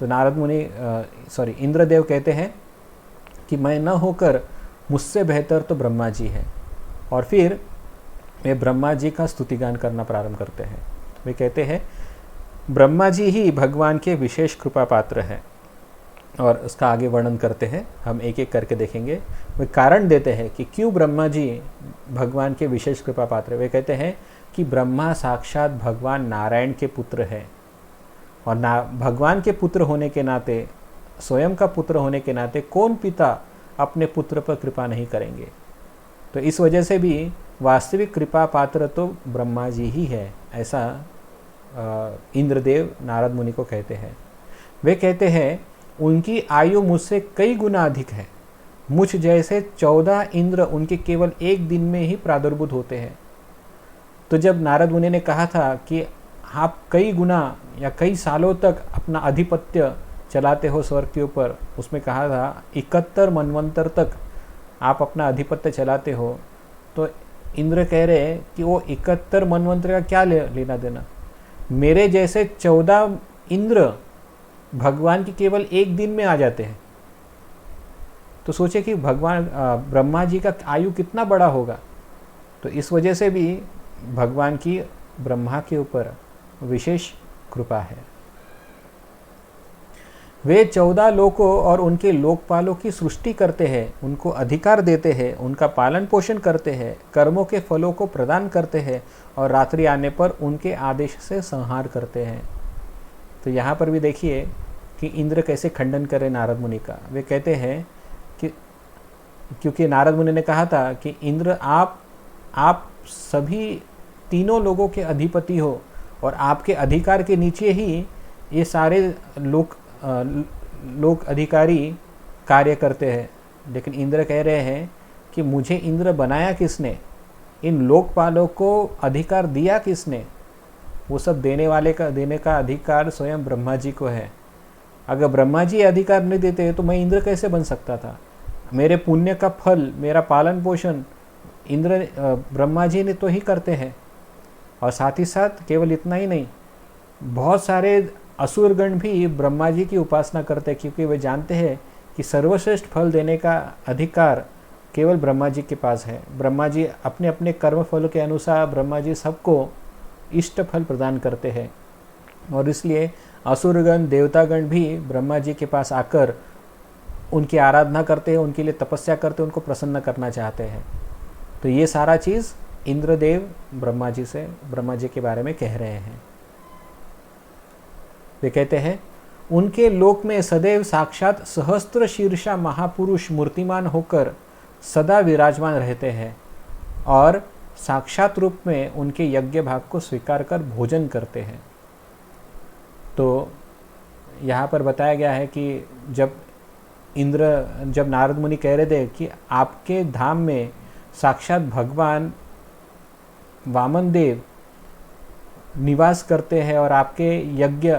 तो नारद मुनि इंद्रदेव कहते हैं कि मैं न होकर मुझसे बेहतर तो ब्रह्मा जी है। और फिर वे ब्रह्मा जी का स्तुतिगान करना प्रारंभ करते हैं। वे कहते हैं ब्रह्मा जी ही भगवान के विशेष कृपा पात्र हैं, और उसका आगे वर्णन करते हैं, हम एक एक करके देखेंगे। वे कारण देते हैं कि क्यों ब्रह्मा जी भगवान के विशेष कृपा पात्र। वे कहते हैं कि ब्रह्मा साक्षात भगवान नारायण के पुत्र हैं, और भगवान के पुत्र होने के नाते, स्वयं का पुत्र होने के नाते कौन पिता अपने पुत्र पर कृपा नहीं करेंगे। तो इस वजह से भी वास्तविक कृपा पात्र तो ब्रह्मा जी ही है, ऐसा इंद्रदेव नारद मुनि को कहते हैं। वे कहते हैं उनकी आयु मुझसे कई गुना अधिक है, मुझ जैसे 14 इंद्र उनके केवल एक दिन में ही प्रादुर्भूत होते हैं। तो जब नारद मुनि ने कहा था कि आप कई गुना या कई सालों तक अपना अधिपत्य चलाते हो स्वर्ग के ऊपर, उसमें कहा था 71 मनवंतर तक आप अपना अधिपत्य चलाते हो, तो इंद्र कह रहे हैं कि वो 71 मनवंतर का क्या लेना देना, मेरे जैसे 14 इंद्र भगवान की केवल एक दिन में आ जाते हैं। तो सोचे कि भगवान ब्रह्मा जी का आयु कितना बड़ा होगा। तो इस वजह से भी भगवान की ब्रह्मा के ऊपर विशेष कृपा है। वे 14 लोकों और उनके लोकपालों की सृष्टि करते हैं, उनको अधिकार देते हैं, उनका पालन पोषण करते हैं, कर्मों के फलों को प्रदान करते हैं, और रात्रि आने पर उनके आदेश से संहार करते हैं। तो यहाँ पर भी देखिए कि इंद्र कैसे खंडन करे नारद मुनि का। वे कहते हैं कि क्योंकि नारद मुनि ने कहा था कि इंद्र आप सभी तीनों लोगों के अधिपति हो, और आपके अधिकार के नीचे ही ये सारे लोक अधिकारी कार्य करते हैं। लेकिन इंद्र कह रहे हैं कि मुझे इंद्र बनाया किसने, इन लोकपालों को अधिकार दिया किसने? वो सब देने का अधिकार स्वयं ब्रह्मा जी को है। अगर ब्रह्मा जी अधिकार नहीं देते तो मैं इंद्र कैसे बन सकता था? मेरे पुण्य का फल, मेरा पालन पोषण ब्रह्मा जी ने तो ही करते हैं। और साथ ही साथ केवल इतना ही नहीं, बहुत सारे असुरगण भी ब्रह्मा जी की उपासना करते हैं, क्योंकि वे जानते हैं कि सर्वश्रेष्ठ फल देने का अधिकार केवल ब्रह्मा जी के पास है। ब्रह्मा जी अपने अपने कर्म फलों के अनुसार ब्रह्मा जी सबको इष्ट फल प्रदान करते हैं, और इसलिए असुरगण देवतागण भी ब्रह्मा जी के पास आकर उनकी आराधना करते हैं, उनके लिए तपस्या करते हैं, उनको प्रसन्न करना चाहते हैं। तो ये सारा चीज़ इंद्रदेव ब्रह्मा जी के बारे में कह रहे हैं। वे कहते हैं उनके लोक में सदैव साक्षात सहस्त्र शीर्षा महापुरुष मूर्तिमान होकर सदा विराजमान रहते हैं, और साक्षात रूप में उनके यज्ञ भाग को स्वीकार कर भोजन करते हैं। तो यहाँ पर बताया गया है कि जब नारद मुनि कह रहे थे कि आपके धाम में साक्षात भगवान वामन देव निवास करते हैं और आपके यज्ञ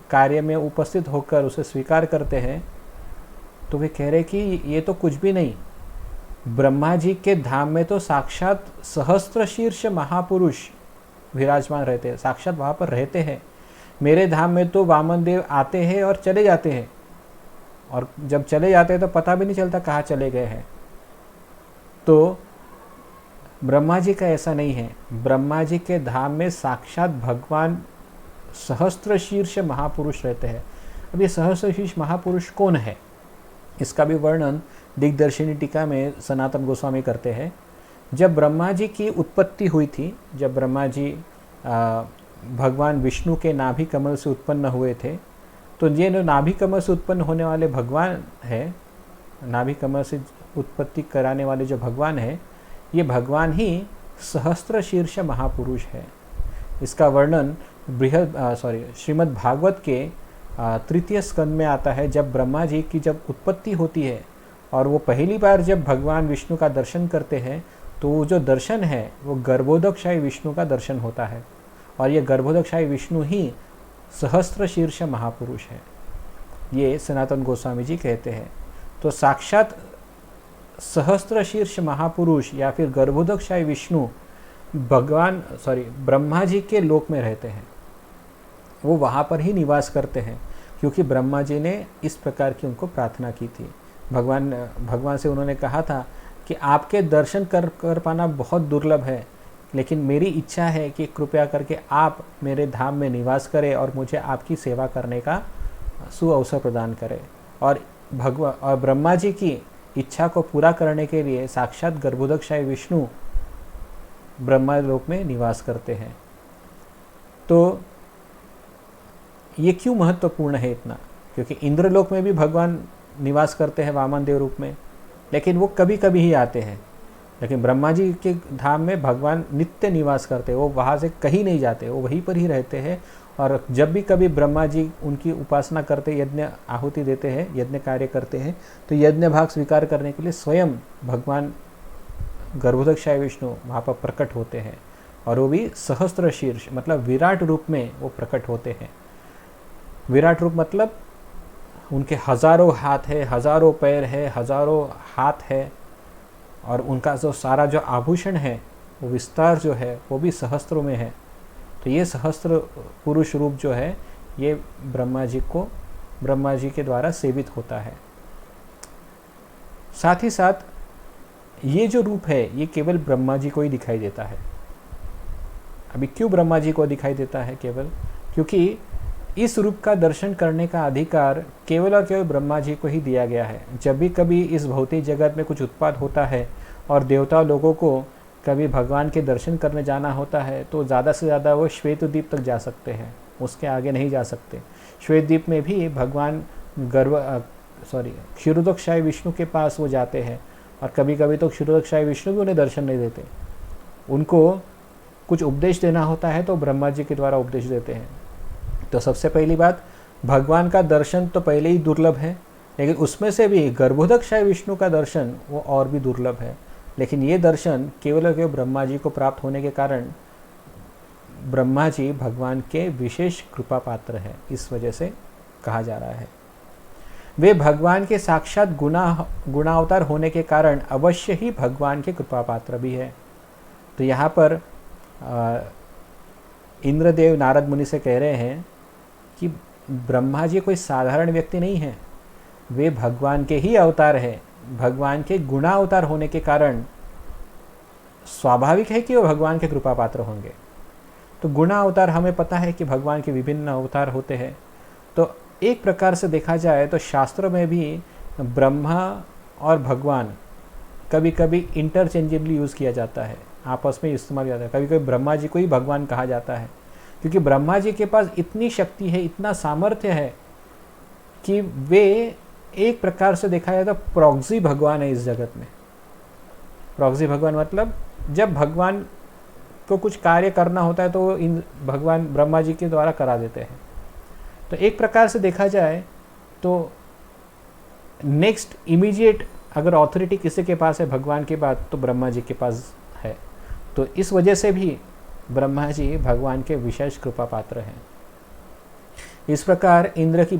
कार्य में उपस्थित होकर उसे स्वीकार करते हैं, तो वे कह रहे कि ये तो कुछ भी नहीं, ब्रह्मा जी के धाम में तो साक्षात सहस्त्र शीर्ष महापुरुष विराजमान रहते हैं, साक्षात वहाँ पर रहते हैं। मेरे धाम में तो वामन देव आते हैं और चले जाते हैं, और जब चले जाते हैं तो पता भी नहीं चलता कहाँ चले गए हैं। तो ब्रह्मा जी का ऐसा नहीं है। ब्रह्मा जी के धाम में साक्षात भगवान सहस्त्र शीर्ष महापुरुष रहते हैं। अब ये सहस्त्र शीर्ष महापुरुष कौन है, इसका भी वर्णन दिग्दर्शिनी टीका में सनातन गोस्वामी करते हैं। जब ब्रह्मा जी की उत्पत्ति हुई थी, जब ब्रह्मा जी भगवान विष्णु के नाभि कमल से उत्पन्न हुए थे, तो ये जो नाभि कमल से उत्पन्न होने वाले भगवान है, नाभि कमल से उत्पत्ति कराने वाले जो भगवान है, ये भगवान ही सहस्त्र शीर्ष महापुरुष है। इसका वर्णन श्रीमद् भागवत के तृतीय स्कंद में आता है। जब ब्रह्मा जी की जब उत्पत्ति होती है और वो पहली बार जब भगवान विष्णु का दर्शन करते हैं, तो वो जो दर्शन है वो गर्भोदकशाही विष्णु का दर्शन होता है, और ये गर्भोदकशाही विष्णु ही सहस्त्र शीर्ष महापुरुष है, ये सनातन गोस्वामी जी कहते हैं। तो साक्षात सहस्त्र शीर्ष महापुरुष या फिर गर्भोदकशाही विष्णु ब्रह्मा जी के लोक में रहते हैं, वो वहाँ पर ही निवास करते हैं, क्योंकि ब्रह्मा जी ने इस प्रकार की उनको प्रार्थना की थी। भगवान से उन्होंने कहा था कि आपके दर्शन कर पाना बहुत दुर्लभ है, लेकिन मेरी इच्छा है कि कृपया करके आप मेरे धाम में निवास करें और मुझे आपकी सेवा करने का सुअवसर प्रदान करें। और ब्रह्मा जी की इच्छा को पूरा करने के लिए साक्षात गर्भोदकशाही विष्णु ब्रह्मा लोक में निवास करते हैं। तो ये क्यों महत्वपूर्ण है इतना, क्योंकि इंद्रलोक में भी भगवान निवास करते हैं वामन देव रूप में, लेकिन वो कभी कभी ही आते हैं। लेकिन ब्रह्मा जी के धाम में भगवान नित्य निवास करते हैं, वो वहाँ से कहीं नहीं जाते, वो वहीं पर ही रहते हैं। और जब भी कभी ब्रह्मा जी उनकी उपासना करते, यज्ञ आहुति देते हैं, यज्ञ कार्य करते हैं, तो यज्ञ भाग स्वीकार करने के लिए स्वयं भगवान गर्भोदकशाही विष्णु वहाँ पर प्रकट होते हैं, और वो भी सहस्त्र शीर्ष मतलब विराट रूप में वो प्रकट होते हैं। विराट रूप मतलब उनके हजारों हाथ है, हजारों पैर है, हजारों हाथ है, और उनका जो सारा जो आभूषण है वो विस्तार जो है वो भी सहस्त्रों में है। तो ये सहस्त्र पुरुष रूप जो है ये ब्रह्मा जी के द्वारा सेवित होता है। साथ ही साथ ये जो रूप है ये केवल ब्रह्मा जी को ही दिखाई देता है। अभी क्यों ब्रह्मा जी को दिखाई देता है केवल, क्योंकि इस रूप का दर्शन करने का अधिकार केवल और केवल ब्रह्मा जी को ही दिया गया है। जब भी कभी इस भौतिक जगत में कुछ उत्पात होता है और देवता लोगों को कभी भगवान के दर्शन करने जाना होता है, तो ज़्यादा से ज़्यादा वो श्वेत द्वीप तक जा सकते हैं, उसके आगे नहीं जा सकते। श्वेत द्वीप में भी भगवान क्षीरोदकशाही विष्णु के पास वो जाते हैं, और कभी कभी तो क्षीरोदकशाही विष्णु भी उन्हें दर्शन नहीं देते। उनको कुछ उपदेश देना होता है तो ब्रह्मा जी के द्वारा उपदेश देते हैं। तो सबसे पहली बात, भगवान का दर्शन तो पहले ही दुर्लभ है, लेकिन उसमें से भी गर्भोदकशाही विष्णु का दर्शन वो और भी दुर्लभ है। लेकिन ये दर्शन केवल और केवल ब्रह्मा जी को प्राप्त होने के कारण ब्रह्मा जी भगवान के विशेष कृपा पात्र है, इस वजह से कहा जा रहा है। वे भगवान के साक्षात गुणावतार होने के कारण अवश्य ही भगवान के कृपा पात्र भी है। तो यहाँ पर इंद्रदेव नारद मुनि से कह रहे हैं कि ब्रह्मा जी कोई साधारण व्यक्ति नहीं है, वे भगवान के ही अवतार है। भगवान के गुणावतार होने के कारण स्वाभाविक है कि वो भगवान के कृपा पात्र होंगे। तो गुणावतार हमें पता है कि भगवान के विभिन्न अवतार होते हैं। तो एक प्रकार से देखा जाए तो शास्त्र में भी ब्रह्मा और भगवान कभी कभी इंटरचेंजेबली यूज़ किया जाता है, आपस में इस्तेमाल किया जाता है। कभी कभी ब्रह्मा जी को ही भगवान कहा जाता है, क्योंकि ब्रह्मा जी के पास इतनी शक्ति है, इतना सामर्थ्य है कि वे एक प्रकार से देखा जाए तो प्रॉक्सी भगवान है इस जगत में। प्रॉक्सी भगवान मतलब जब भगवान को कुछ कार्य करना होता है तो इन भगवान ब्रह्मा जी के द्वारा करा देते हैं। तो एक प्रकार से देखा जाए तो नेक्स्ट इमीडिएट अगर ऑथोरिटी किसी के पास है भगवान के बाद, तो ब्रह्मा जी के पास है। तो इस वजह से भी ब्रह्मा जी भगवान के विशेष कृपा पात्र हैं। इस प्रकार इंद्र की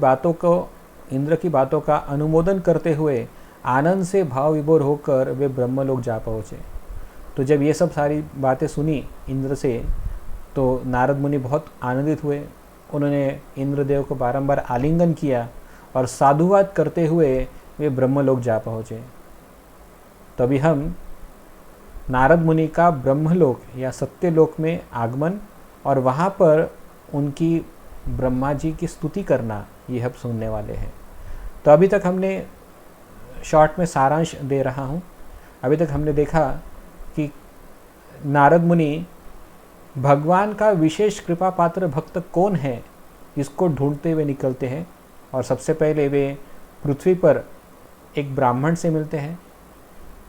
बातों का अनुमोदन करते हुए आनंद से भाव विभोर होकर वे ब्रह्मलोक जा पहुँचे। तो जब ये सब सारी बातें सुनी इंद्र से, तो नारद मुनि बहुत आनंदित हुए। उन्होंने इंद्रदेव को बारंबार आलिंगन किया और साधुवाद करते हुए वे ब्रह्मलोक जा पहुँचे। तभी हम नारद मुनि का ब्रह्मलोक या सत्यलोक में आगमन और वहाँ पर उनकी ब्रह्मा जी की स्तुति करना, ये हम सुनने वाले हैं। तो अभी तक हमने शॉर्ट में सारांश दे रहा हूँ। अभी तक हमने देखा कि नारद मुनि भगवान का विशेष कृपा पात्र भक्त कौन है, इसको ढूंढते हुए निकलते हैं। और सबसे पहले वे पृथ्वी पर एक ब्राह्मण से मिलते हैं।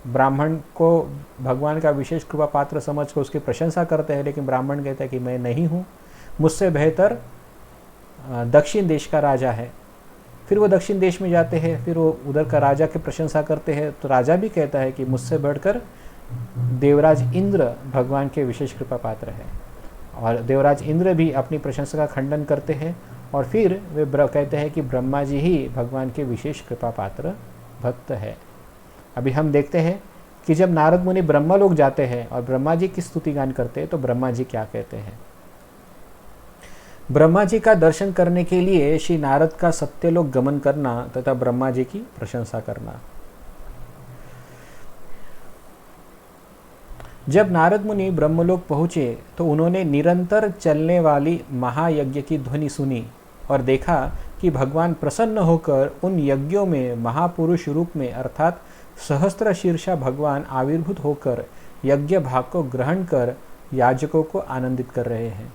ब्राह्मण को भगवान का विशेष कृपा पात्र समझ कर उसकी प्रशंसा करते हैं, लेकिन ब्राह्मण कहता है कि मैं नहीं हूँ, मुझसे बेहतर दक्षिण देश का राजा है। फिर वो दक्षिण देश में जाते हैं, फिर वो उधर का राजा की प्रशंसा करते हैं, तो राजा भी कहता है कि मुझसे बढ़कर देवराज इंद्र भगवान के विशेष कृपा पात्र है। और देवराज इंद्र भी अपनी प्रशंसा का खंडन करते हैं और फिर वे कहते हैं कि ब्रह्मा जी ही भगवान के विशेष कृपा पात्र भक्त है। अभी हम देखते हैं कि जब नारद मुनि ब्रह्मलोक जाते हैं और ब्रह्मा जी की स्तुति गान करते हैं, तो ब्रह्मा जी क्या कहते हैं। ब्रह्मा जी का दर्शन करने के लिए श्री नारद का सत्यलोक गमन करना तथा ब्रह्मा जी की प्रशंसा करना। जब नारद मुनि ब्रह्मलोक पहुँचे तो उन्होंने निरंतर चलने वाली महायज्ञ की ध्वनि सुनी और देखा कि भगवान प्रसन्न होकर उन यज्ञों में महापुरुष रूप में अर्थात सहस्त्र शीर्षा भगवान आविर्भूत होकर यज्ञ भाग को ग्रहण कर याजकों को आनंदित कर रहे हैं।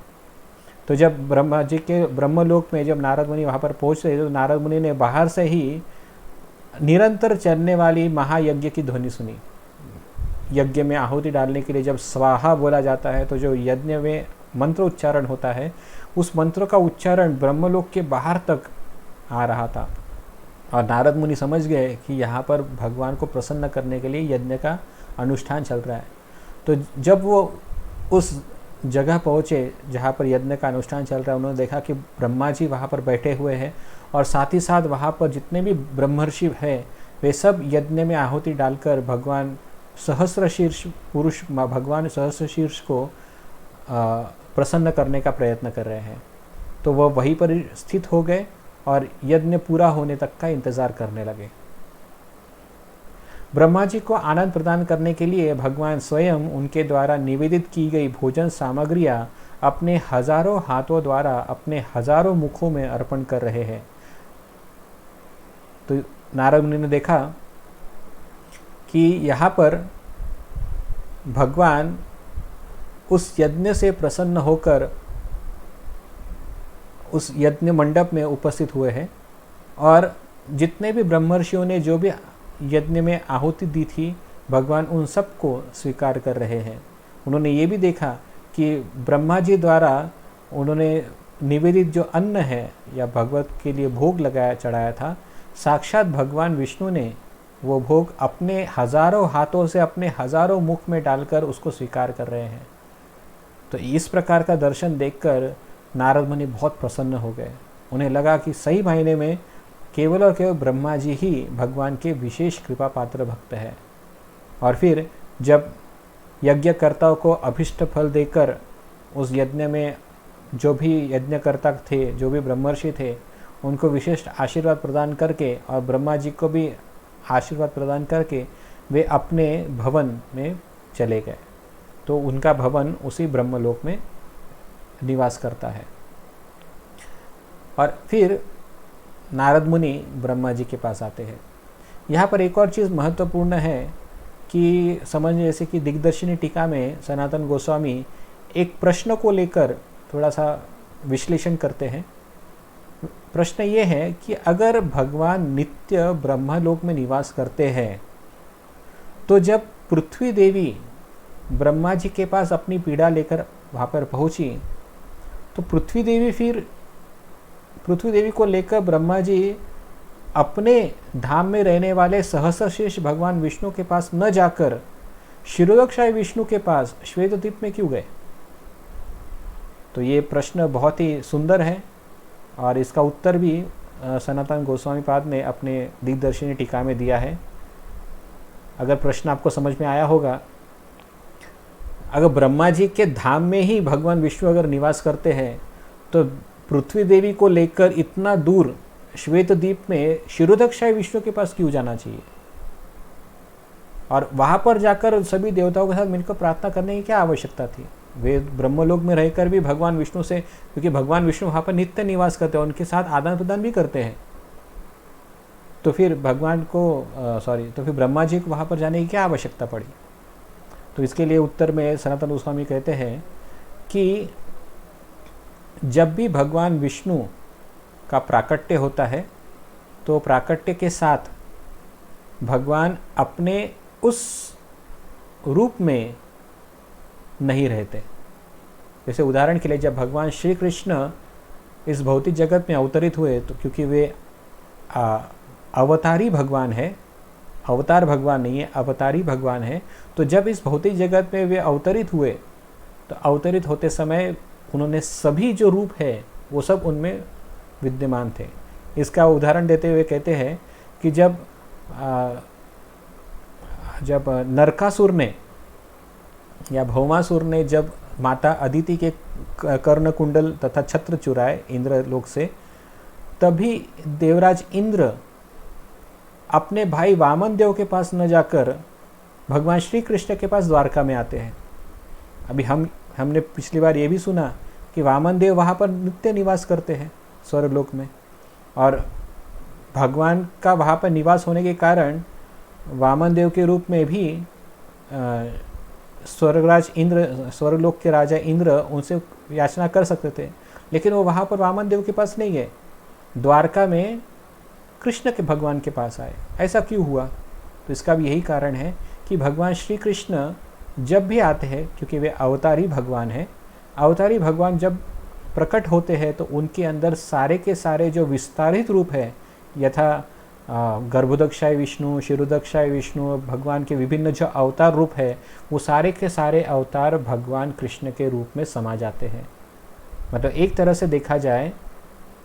तो जब ब्रह्मा जी के ब्रह्मलोक में जब नारद मुनि वहाँ पर पहुँचे, तो नारद मुनि ने बाहर से ही निरंतर चलने वाली महायज्ञ की ध्वनि सुनी। यज्ञ में आहुति डालने के लिए जब स्वाहा बोला जाता है, तो जो यज्ञ में मंत्र उच्चारण होता है, उस मंत्र का उच्चारण ब्रह्मलोक के बाहर तक आ रहा था। और नारद मुनि समझ गए कि यहाँ पर भगवान को प्रसन्न करने के लिए यज्ञ का अनुष्ठान चल रहा है। तो जब वो उस जगह पहुँचे जहाँ पर यज्ञ का अनुष्ठान चल रहा है, उन्होंने देखा कि ब्रह्मा जी वहाँ पर बैठे हुए हैं और साथ ही साथ वहाँ पर जितने भी ब्रह्मर्षि हैं वे सब यज्ञ में आहुति डालकर भगवान सहस्रशीर्ष पुरुष भगवान सहस्रशीर्ष को प्रसन्न करने का प्रयत्न कर रहे हैं। तो वह वहीं पर स्थित हो गए और यज्ञ पूरा होने तक का इंतजार करने लगे। ब्रह्मा जी को आनंद प्रदान करने के लिए भगवान स्वयं उनके द्वारा निवेदित की गई भोजन सामग्रियां अपने हजारों हाथों द्वारा अपने हजारों मुखों में अर्पण कर रहे हैं। तो नारद मुनि ने देखा कि यहाँ पर भगवान उस यज्ञ से प्रसन्न होकर उस यज्ञ मंडप में उपस्थित हुए हैं और जितने भी ब्रह्मर्षियों ने जो भी यज्ञ में आहुति दी थी, भगवान उन सबको स्वीकार कर रहे हैं। उन्होंने ये भी देखा कि ब्रह्मा जी द्वारा उन्होंने निवेदित जो अन्न है या भगवत के लिए भोग लगाया चढ़ाया था, साक्षात भगवान विष्णु ने वो भोग अपने हजारों हाथों से अपने हजारों मुख में डालकर उसको स्वीकार कर रहे हैं। तो इस प्रकार का दर्शन देखकर नारद मुनि बहुत प्रसन्न हो गए। उन्हें लगा कि सही मायने में केवल और केवल ब्रह्मा जी ही भगवान के विशेष कृपा पात्र भक्त है। और फिर जब यज्ञकर्ताओं को अभिष्ट फल देकर उस यज्ञ में जो भी यज्ञकर्ता थे, जो भी ब्रह्मर्षि थे, उनको विशेष आशीर्वाद प्रदान करके और ब्रह्मा जी को भी आशीर्वाद प्रदान करके वे अपने भवन में चले गए। तो उनका भवन उसी ब्रह्मलोक में निवास करता है। और फिर नारद मुनि ब्रह्मा जी के पास आते हैं। यहाँ पर एक और चीज़ महत्वपूर्ण है कि समझिए, जैसे कि दिग्दर्शिनी टीका में सनातन गोस्वामी एक प्रश्न को लेकर थोड़ा सा विश्लेषण करते हैं। प्रश्न ये है कि अगर भगवान नित्य ब्रह्मलोक में निवास करते हैं, तो जब पृथ्वी देवी ब्रह्मा जी के पास अपनी पीड़ा लेकर वहाँ पर पहुँची, तो पृथ्वी देवी को लेकर ब्रह्मा जी अपने धाम में रहने वाले सहस्रशीर्ष भगवान विष्णु के पास न जाकर क्षीरोदकशाही विष्णु के पास श्वेतद्वीप में क्यों गए? तो ये प्रश्न बहुत ही सुंदर है और इसका उत्तर भी सनातन गोस्वामी पाद ने अपने दिग्दर्शिनी टीका में दिया है। अगर प्रश्न आपको समझ में आया होगा, अगर ब्रह्मा जी के धाम में ही भगवान विष्णु अगर निवास करते हैं तो पृथ्वी देवी को लेकर इतना दूर श्वेत द्वीप में क्षीरोदक्षाय विष्णु के पास क्यों जाना चाहिए, और वहां पर जाकर सभी देवताओं के साथ मिलकर प्रार्थना करने की क्या आवश्यकता थी। वे ब्रह्मलोक में रहकर भी भगवान विष्णु से, क्योंकि भगवान विष्णु वहां पर नित्य निवास करते हैं, उनके साथ आदान प्रदान भी करते हैं, तो फिर तो फिर ब्रह्मा जी को वहां पर जाने की क्या आवश्यकता पड़ी। तो इसके लिए उत्तर में सनातन गोस्वामी कहते हैं कि जब भी भगवान विष्णु का प्राकट्य होता है तो प्राकट्य के साथ भगवान अपने उस रूप में नहीं रहते। जैसे उदाहरण के लिए जब भगवान श्री कृष्ण इस भौतिक जगत में अवतरित हुए, तो क्योंकि वे अवतारी भगवान है, अवतार भगवान नहीं है, अवतारी भगवान है, तो जब इस भौतिक जगत में वे अवतरित हुए तो अवतरित होते समय उन्होंने सभी जो रूप है वो सब उनमें विद्यमान थे। इसका उदाहरण देते हुए कहते हैं कि जब नरकासुर ने या भौमासुर ने जब माता अदिति के कर्ण कुंडल तथा छत्र चुराए इंद्र लोक से, तभी देवराज इंद्र अपने भाई वामन देव के पास न जाकर भगवान श्री कृष्ण के पास द्वारका में आते हैं। अभी हमने पिछली बार ये भी सुना कि वामन देव वहाँ पर नित्य निवास करते हैं स्वर्गलोक में, और भगवान का वहाँ पर निवास होने के कारण वामन देव के रूप में भी स्वर्गलोक के राजा इंद्र उनसे याचना कर सकते थे, लेकिन वो वहाँ पर वामन देव के पास नहीं गए, द्वारका में कृष्ण के भगवान के पास आए। ऐसा क्यों हुआ? तो इसका भी यही कारण है कि भगवान श्री कृष्ण जब भी आते हैं, क्योंकि वे अवतारी भगवान हैं, अवतारी भगवान जब प्रकट होते हैं तो उनके अंदर सारे के सारे जो विस्तारित रूप है, यथा गर्भोदक्षाय विष्णु, क्षीरोदक्षाय विष्णु, भगवान के विभिन्न जो अवतार रूप है, वो सारे के सारे अवतार भगवान कृष्ण के रूप में समा जाते हैं। मतलब एक तरह से देखा जाए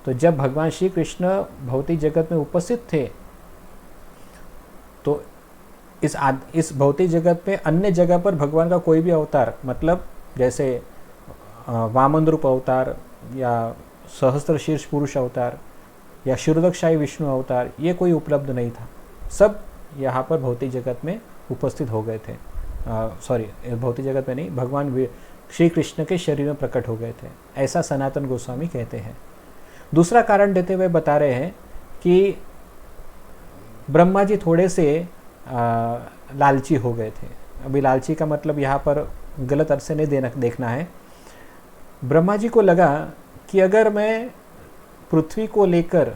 तो जब भगवान श्री कृष्ण भौतिक जगत में उपस्थित थे तो इस भौतिक जगत में अन्य जगह पर भगवान का कोई भी अवतार, मतलब जैसे वामन रूप अवतार या सहस्त्र शीर्ष पुरुष अवतार या क्षीरोदक्षाय विष्णु अवतार, ये कोई उपलब्ध नहीं था। सब यहाँ पर भौतिक जगत में उपस्थित हो गए थे। भौतिक जगत में नहीं, भगवान श्री कृष्ण के शरीर में प्रकट हो गए थे, ऐसा सनातन गोस्वामी कहते हैं। दूसरा कारण देते हुए बता रहे हैं कि ब्रह्मा जी थोड़े से लालची हो गए थे। अभी लालची का मतलब यहाँ पर गलत अर्थ से नहीं देखना है। ब्रह्मा जी को लगा कि अगर मैं पृथ्वी को लेकर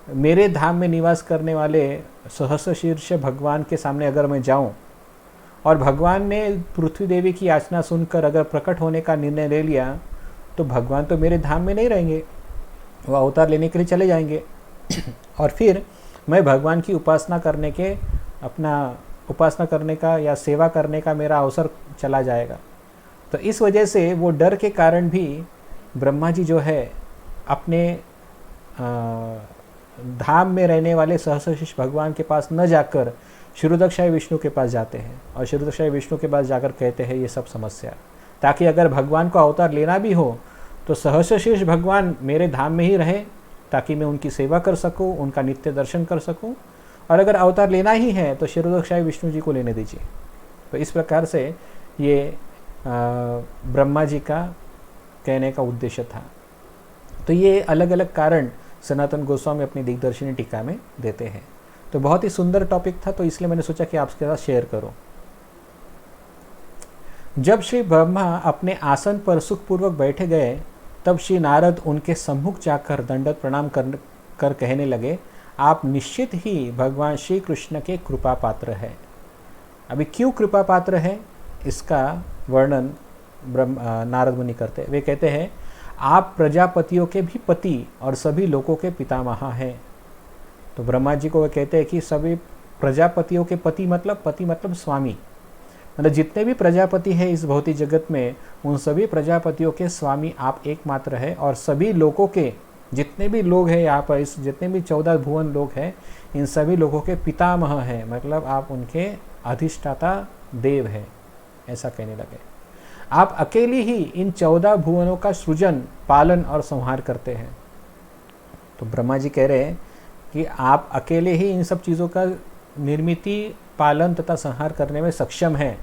मेरे धाम में निवास करने वाले सहस्र शीर्ष भगवान के सामने अगर मैं जाऊं और भगवान ने पृथ्वी देवी की याचना सुनकर अगर प्रकट होने का निर्णय ले लिया, तो भगवान तो मेरे धाम में नहीं रहेंगे, वो अवतार लेने के लिए चले जाएंगे और फिर मैं भगवान की उपासना करने का या सेवा करने का मेरा अवसर चला जाएगा। तो इस वजह से वो डर के कारण भी ब्रह्मा जी जो है अपने धाम में रहने वाले सहस्रशीर्ष भगवान के पास न जाकर क्षीरोदक्षाय विष्णु के पास जाते हैं और क्षीरोदक्षाय विष्णु के पास जाकर कहते हैं ये सब समस्या, ताकि अगर भगवान को अवतार लेना भी हो तो सहस्रशीर्ष भगवान मेरे धाम में ही रहे, ताकि मैं उनकी सेवा कर सकूं, उनका नित्य दर्शन कर सकूं, और अगर अवतार लेना ही है तो क्षीरोदक्षाय विष्णु जी को लेने दीजिए। तो इस प्रकार से ये ब्रह्मा जी का कहने का उद्देश्य था। तो ये अलग अलग कारण सनातन गोस्वामी अपनी दिग्दर्शिनी टीका में देते हैं। तो बहुत ही सुंदर टॉपिक था, तो इसलिए मैंने सोचा कि आपके साथ शेयर करूं। जब श्री ब्रह्मा अपने आसन पर सुखपूर्वक बैठे गए, तब श्री नारद उनके सम्मुख जाकर दंडवत प्रणाम कर कहने लगे, आप निश्चित ही भगवान श्री कृष्ण के कृपा पात्र है। अभी क्यों कृपा पात्र है, इसका वर्णन नारद मुनि करते। वे कहते हैं, आप प्रजापतियों के भी पति और सभी लोगों के पितामह हैं। तो ब्रह्मा जी को वे कहते हैं कि सभी प्रजापतियों के पति मतलब स्वामी, मतलब जितने भी प्रजापति हैं इस भौतिक जगत में, उन सभी प्रजापतियों के स्वामी आप एकमात्र है, और सभी लोगों के जितने भी लोग हैं यहाँ पर, इस जितने भी 14 भुवन लोग हैं, इन सभी लोगों के पितामह हैं, मतलब आप उनके अधिष्ठाता देव हैं, ऐसा कहने लगे। आप अकेले ही इन 14 भुवनों का सृजन, पालन और संहार करते हैं। तो ब्रह्मा जी कह रहे हैं कि आप अकेले ही इन सब चीज़ों का निर्मिति, पालन तथा संहार करने में सक्षम हैं,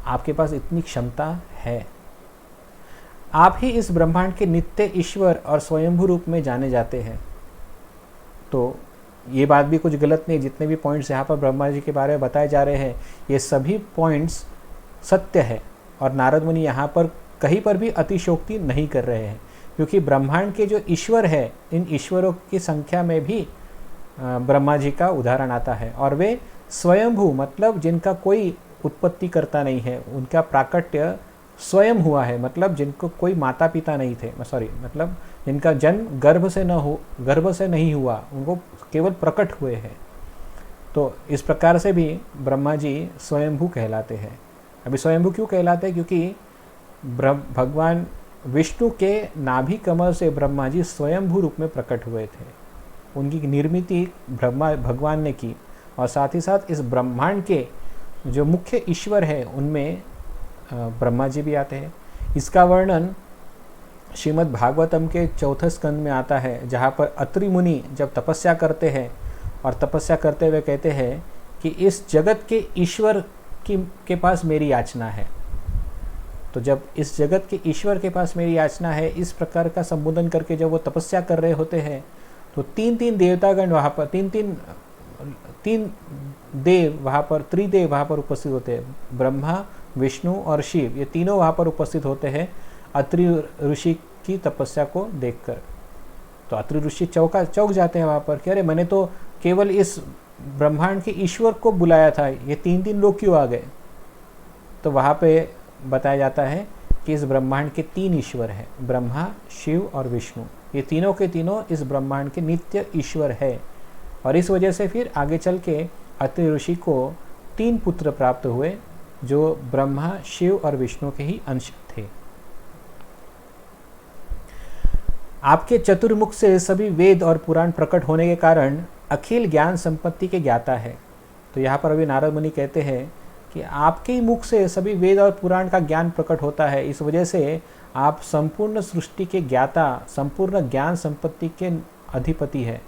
आपके पास इतनी क्षमता है। आप ही इस ब्रह्मांड के नित्य ईश्वर और स्वयंभू रूप में जाने जाते हैं। तो ये बात भी कुछ गलत नहीं, जितने भी पॉइंट्स यहाँ पर ब्रह्मा जी के बारे में बताए जा रहे हैं, ये सभी पॉइंट्स सत्य है, और नारद मुनि यहाँ पर कहीं पर भी अतिशयोक्ति नहीं कर रहे हैं, क्योंकि ब्रह्मांड के जो ईश्वर है, इन ईश्वरों की संख्या में भी ब्रह्मा जी का उदाहरण आता है, और वे स्वयंभू, मतलब जिनका कोई उत्पत्ति करता नहीं है, उनका प्राकट्य स्वयं हुआ है, मतलब जिनको कोई माता पिता नहीं थे, मतलब जिनका जन्म गर्भ से नहीं हुआ, उनको केवल प्रकट हुए हैं। तो इस प्रकार से भी ब्रह्मा जी स्वयंभू कहलाते हैं। अभी स्वयंभू क्यों कहलाते हैं? क्योंकि भगवान विष्णु के नाभि कमल से ब्रह्मा जी स्वयंभू रूप में प्रकट हुए थे। उनकी निर्मिति भगवान ने की, और साथ ही साथ इस ब्रह्मांड के जो मुख्य ईश्वर है उनमें ब्रह्मा जी भी आते हैं। इसका वर्णन श्रीमद् भागवतम के 4 स्कंद में आता है, जहाँ पर अत्रि मुनि जब तपस्या करते हैं, और तपस्या करते हुए कहते हैं कि इस जगत के ईश्वर के पास मेरी याचना है। तो जब इस जगत के ईश्वर के पास मेरी याचना है, इस प्रकार का संबोधन करके जब वो तपस्या कर रहे होते हैं, तो 3 देवतागण वहाँ पर, 3 देव वहाँ पर, त्रिदेव वहाँ पर उपस्थित होते हैं। ब्रह्मा, विष्णु और शिव, ये तीनों वहाँ पर उपस्थित होते हैं अत्रि ऋषि की तपस्या को देखकर। तो अत्रि ऋषि चौक जाते हैं वहाँ पर कि अरे, मैंने तो केवल इस ब्रह्मांड के ईश्वर को बुलाया था, ये 3 लोग क्यों आ गए? तो वहाँ पे बताया जाता है कि इस ब्रह्मांड के 3 ईश्वर हैं, ब्रह्मा, शिव और विष्णु। ये तीनों के तीनों इस ब्रह्मांड के नित्य ईश्वर है, और इस वजह से फिर आगे चल के अत्रि ऋषि को 3 पुत्र प्राप्त हुए, जो ब्रह्मा, शिव और विष्णु के ही अंश थे। आपके चतुर्मुख से सभी वेद और पुराण प्रकट होने के कारण अखिल ज्ञान संपत्ति के ज्ञाता है। तो यहाँ पर अभी नारद मुनि कहते हैं कि आपके ही मुख से सभी वेद और पुराण का ज्ञान प्रकट होता है, इस वजह से आप संपूर्ण सृष्टि के ज्ञाता, संपूर्ण ज्ञान संपत्ति के अधिपति है।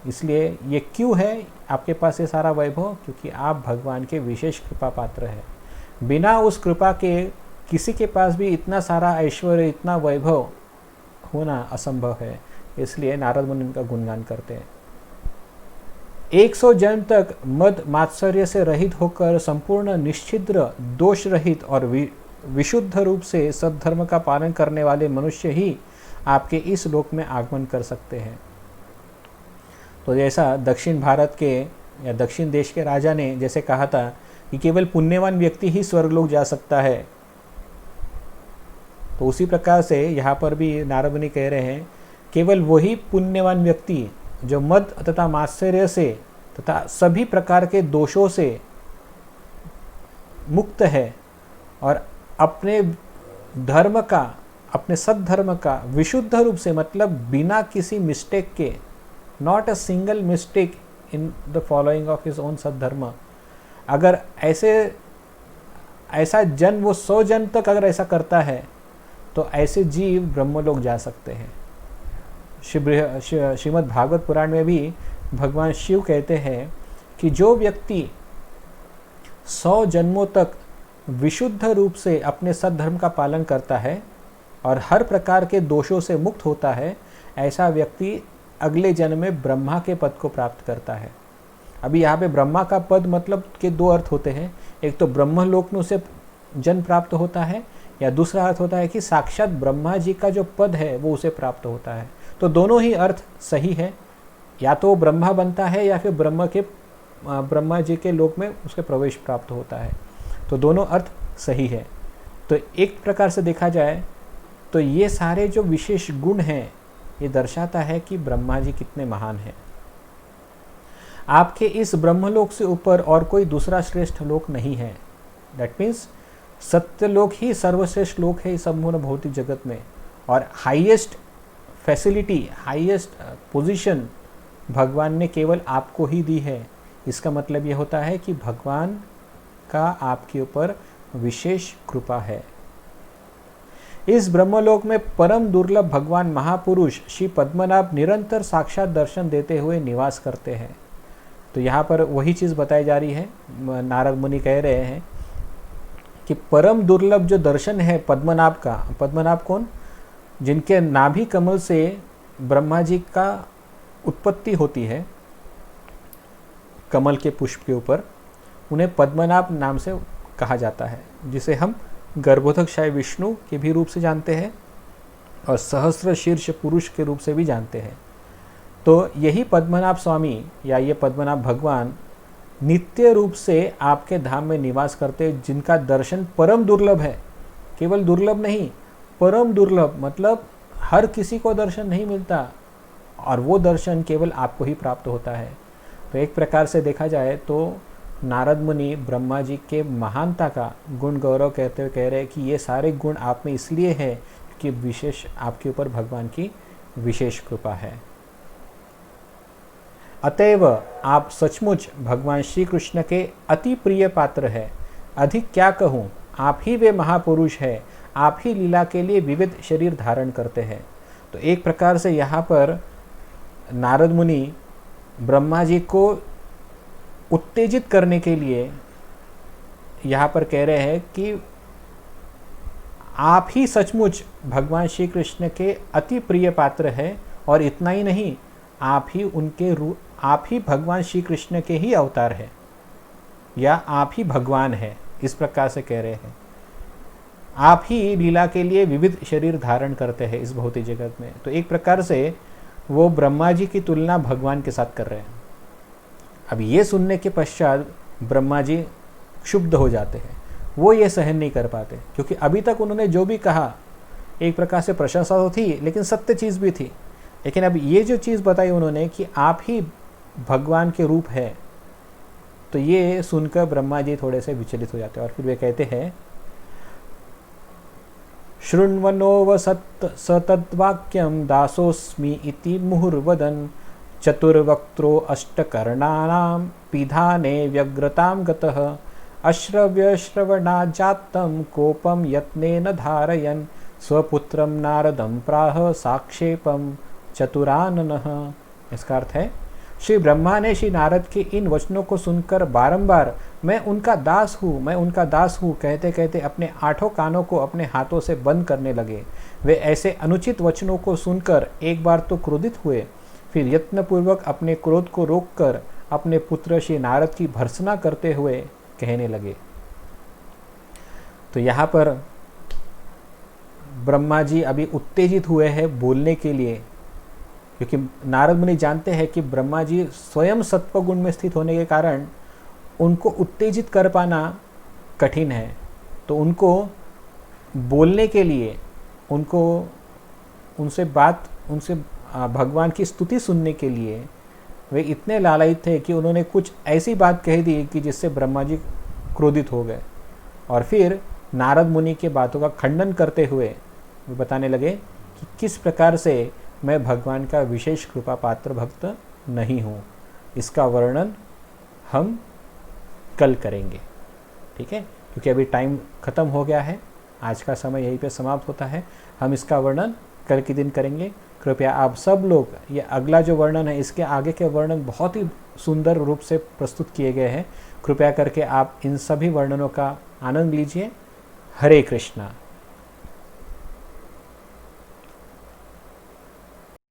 इसलिए ये क्यों है आपके पास ये सारा वैभव? क्योंकि आप भगवान के विशेष कृपा पात्र हैं। बिना उस कृपा के किसी के पास भी इतना सारा ऐश्वर्य, इतना वैभव होना असंभव है। इसलिए नारद मुनि उनका गुणगान करते हैं। 100 जन्म तक मद मात्सर्य से रहित होकर संपूर्ण निश्चिद्र, दोष रहित और विशुद्ध रूप से सद्धर्म का पालन करने वाले मनुष्य ही आपके इस लोक में आगमन कर सकते हैं। तो जैसा दक्षिण भारत के या दक्षिण देश के राजा ने जैसे कहा था कि केवल पुण्यवान व्यक्ति ही स्वर्गलोक जा सकता है, तो उसी प्रकार से यहाँ पर भी नारद मुनि कह रहे हैं केवल वही पुण्यवान व्यक्ति जो मद तथा मात्सर्य से तथा सभी प्रकार के दोषों से मुक्त है, और अपने धर्म का, अपने सद्धर्म का विशुद्ध रूप से, मतलब बिना किसी मिस्टेक के, not a single mistake in the following of his own सद्धर्म, अगर ऐसा जन्म वो 100 जन्म तक अगर ऐसा करता है, तो ऐसे जीव ब्रह्मलोक जा सकते हैं। श्रीमद् भागवत पुराण में भी भगवान शिव कहते हैं कि जो व्यक्ति 100 जन्मों तक विशुद्ध रूप से अपने सद्धर्म का पालन करता है और हर प्रकार के दोषों से मुक्त होता है, ऐसा व्यक्ति अगले जन्म में ब्रह्मा के पद को प्राप्त करता है। अभी यहाँ पे ब्रह्मा का पद मतलब के 2 अर्थ होते हैं, एक तो ब्रह्मलोक में उसे जन्म प्राप्त होता है, या दूसरा अर्थ होता है कि साक्षात ब्रह्मा जी का जो पद है वो उसे प्राप्त होता है। तो दोनों ही अर्थ सही है, या तो ब्रह्मा बनता है या फिर ब्रह्मा जी के लोक में उसके प्रवेश प्राप्त होता है। तो दोनों अर्थ सही है। तो एक प्रकार से देखा जाए तो ये सारे जो विशेष गुण हैं, ये दर्शाता है कि ब्रह्मा जी कितने महान हैं। आपके इस ब्रह्मलोक से ऊपर और कोई दूसरा श्रेष्ठ लोक नहीं है। दैट मीन्स सत्यलोक ही सर्वश्रेष्ठ लोक है इस संपूर्ण भौतिक जगत में, और हाईएस्ट फैसिलिटी, हाईएस्ट पोजीशन भगवान ने केवल आपको ही दी है। इसका मतलब ये होता है कि भगवान का आपके ऊपर विशेष कृपा है। इस ब्रह्मलोक में परम दुर्लभ भगवान महापुरुष श्री पद्मनाभ निरंतर साक्षात दर्शन देते हुए निवास करते हैं। तो यहाँ पर वही चीज़ बताई जा रही है। नारद मुनि कह रहे हैं कि परम दुर्लभ जो दर्शन है पद्मनाभ का, पद्मनाभ कौन? जिनके नाभि कमल से ब्रह्मा जी का उत्पत्ति होती है, कमल के पुष्प के ऊपर, उन्हें पद्मनाभ नाम से कहा जाता है, जिसे हम गर्भोदकशाही विष्णु के भी रूप से जानते हैं और सहस्र शीर्ष पुरुष के रूप से भी जानते हैं। तो यही पद्मनाभ स्वामी या ये पद्मनाभ भगवान नित्य रूप से आपके धाम में निवास करते हैं, जिनका दर्शन परम दुर्लभ है। केवल दुर्लभ नहीं, परम दुर्लभ, मतलब हर किसी को दर्शन नहीं मिलता, और वो दर्शन केवल आपको ही प्राप्त होता है। तो एक प्रकार से देखा जाए तो नारद मुनि ब्रह्मा जी के महानता का गुण गौरव कहते हुए कह रहे हैं कि ये सारे गुण आप में इसलिए है कि विशेष आपके ऊपर भगवान की विशेष कृपा है। अतएव आप सचमुच भगवान श्री कृष्ण के अति प्रिय पात्र है। अधिक क्या कहूँ, आप ही वे महापुरुष है, आप ही लीला के लिए विविध शरीर धारण करते हैं। तो एक प्रकार से यहाँ पर नारद मुनि ब्रह्मा जी को उत्तेजित करने के लिए यहाँ पर कह रहे हैं कि आप ही सचमुच भगवान श्री कृष्ण के अति प्रिय पात्र है, और इतना ही नहीं, आप ही भगवान श्री कृष्ण के ही अवतार है, या आप ही भगवान है, इस प्रकार से कह रहे हैं। आप ही लीला के लिए विविध शरीर धारण करते हैं इस भौतिक जगत में। तो एक प्रकार से वो ब्रह्मा जी की तुलना भगवान के साथ कर रहे हैं। अब ये सुनने के पश्चात ब्रह्मा जी क्षुब्ध हो जाते हैं, वो ये सहन नहीं कर पाते, क्योंकि अभी तक उन्होंने जो भी कहा एक प्रकार से प्रशंसा तो थी, लेकिन सत्य चीज़ भी थी। लेकिन अब ये जो चीज़ बताई उन्होंने कि आप ही भगवान के रूप है, तो ये सुनकर ब्रह्मा जी थोड़े से विचलित हो जाते हैं, और फिर वे कहते हैं, शृण्वनो सतद्वाक्यम दासोस्मि इति मुहुर्वदन चतुर्वक्त्रो अष्टकर्णानां पिधाने व्यग्रतां गतः अश्रव्यश्रवणाजातं कोपं यत्नेन धारयन् स्वपुत्रं नारदं प्राह साक्षेपं चतुराननः। इसका अर्थ है, श्री ब्रह्मा ने श्री नारद के इन वचनों को सुनकर बारंबार मैं उनका दास हूँ, मैं उनका दास हूँ कहते कहते अपने 8 कानों को अपने हाथों से बंद करने लगे। वे ऐसे अनुचित वचनों को सुनकर एक बार तो क्रोधित हुए, फिर यत्नपूर्वक अपने क्रोध को रोककर अपने पुत्र श्री नारद की भर्त्सना करते हुए कहने लगे। तो यहाँ पर ब्रह्मा जी अभी उत्तेजित हुए हैं बोलने के लिए, क्योंकि नारद मुनि जानते हैं कि ब्रह्मा जी स्वयं सत्वगुण में स्थित होने के कारण उनको उत्तेजित कर पाना कठिन है। तो उनको बोलने के लिए, उनसे भगवान की स्तुति सुनने के लिए वे इतने लालायित थे कि उन्होंने कुछ ऐसी बात कह दी कि जिससे ब्रह्मा जी क्रोधित हो गए, और फिर नारद मुनि के बातों का खंडन करते हुए वे बताने लगे कि किस प्रकार से मैं भगवान का विशेष कृपा पात्र भक्त नहीं हूँ। इसका वर्णन हम कल करेंगे, ठीक है, क्योंकि अभी टाइम ख़त्म हो गया है, आज का समय यहीं पे समाप्त होता है। हम इसका वर्णन कल के दिन करेंगे। कृपया आप सब लोग, ये अगला जो वर्णन है इसके आगे के वर्णन बहुत ही सुंदर रूप से प्रस्तुत किए गए हैं। कृपया करके आप इन सभी वर्णनों का आनंद लीजिए। हरे कृष्णा।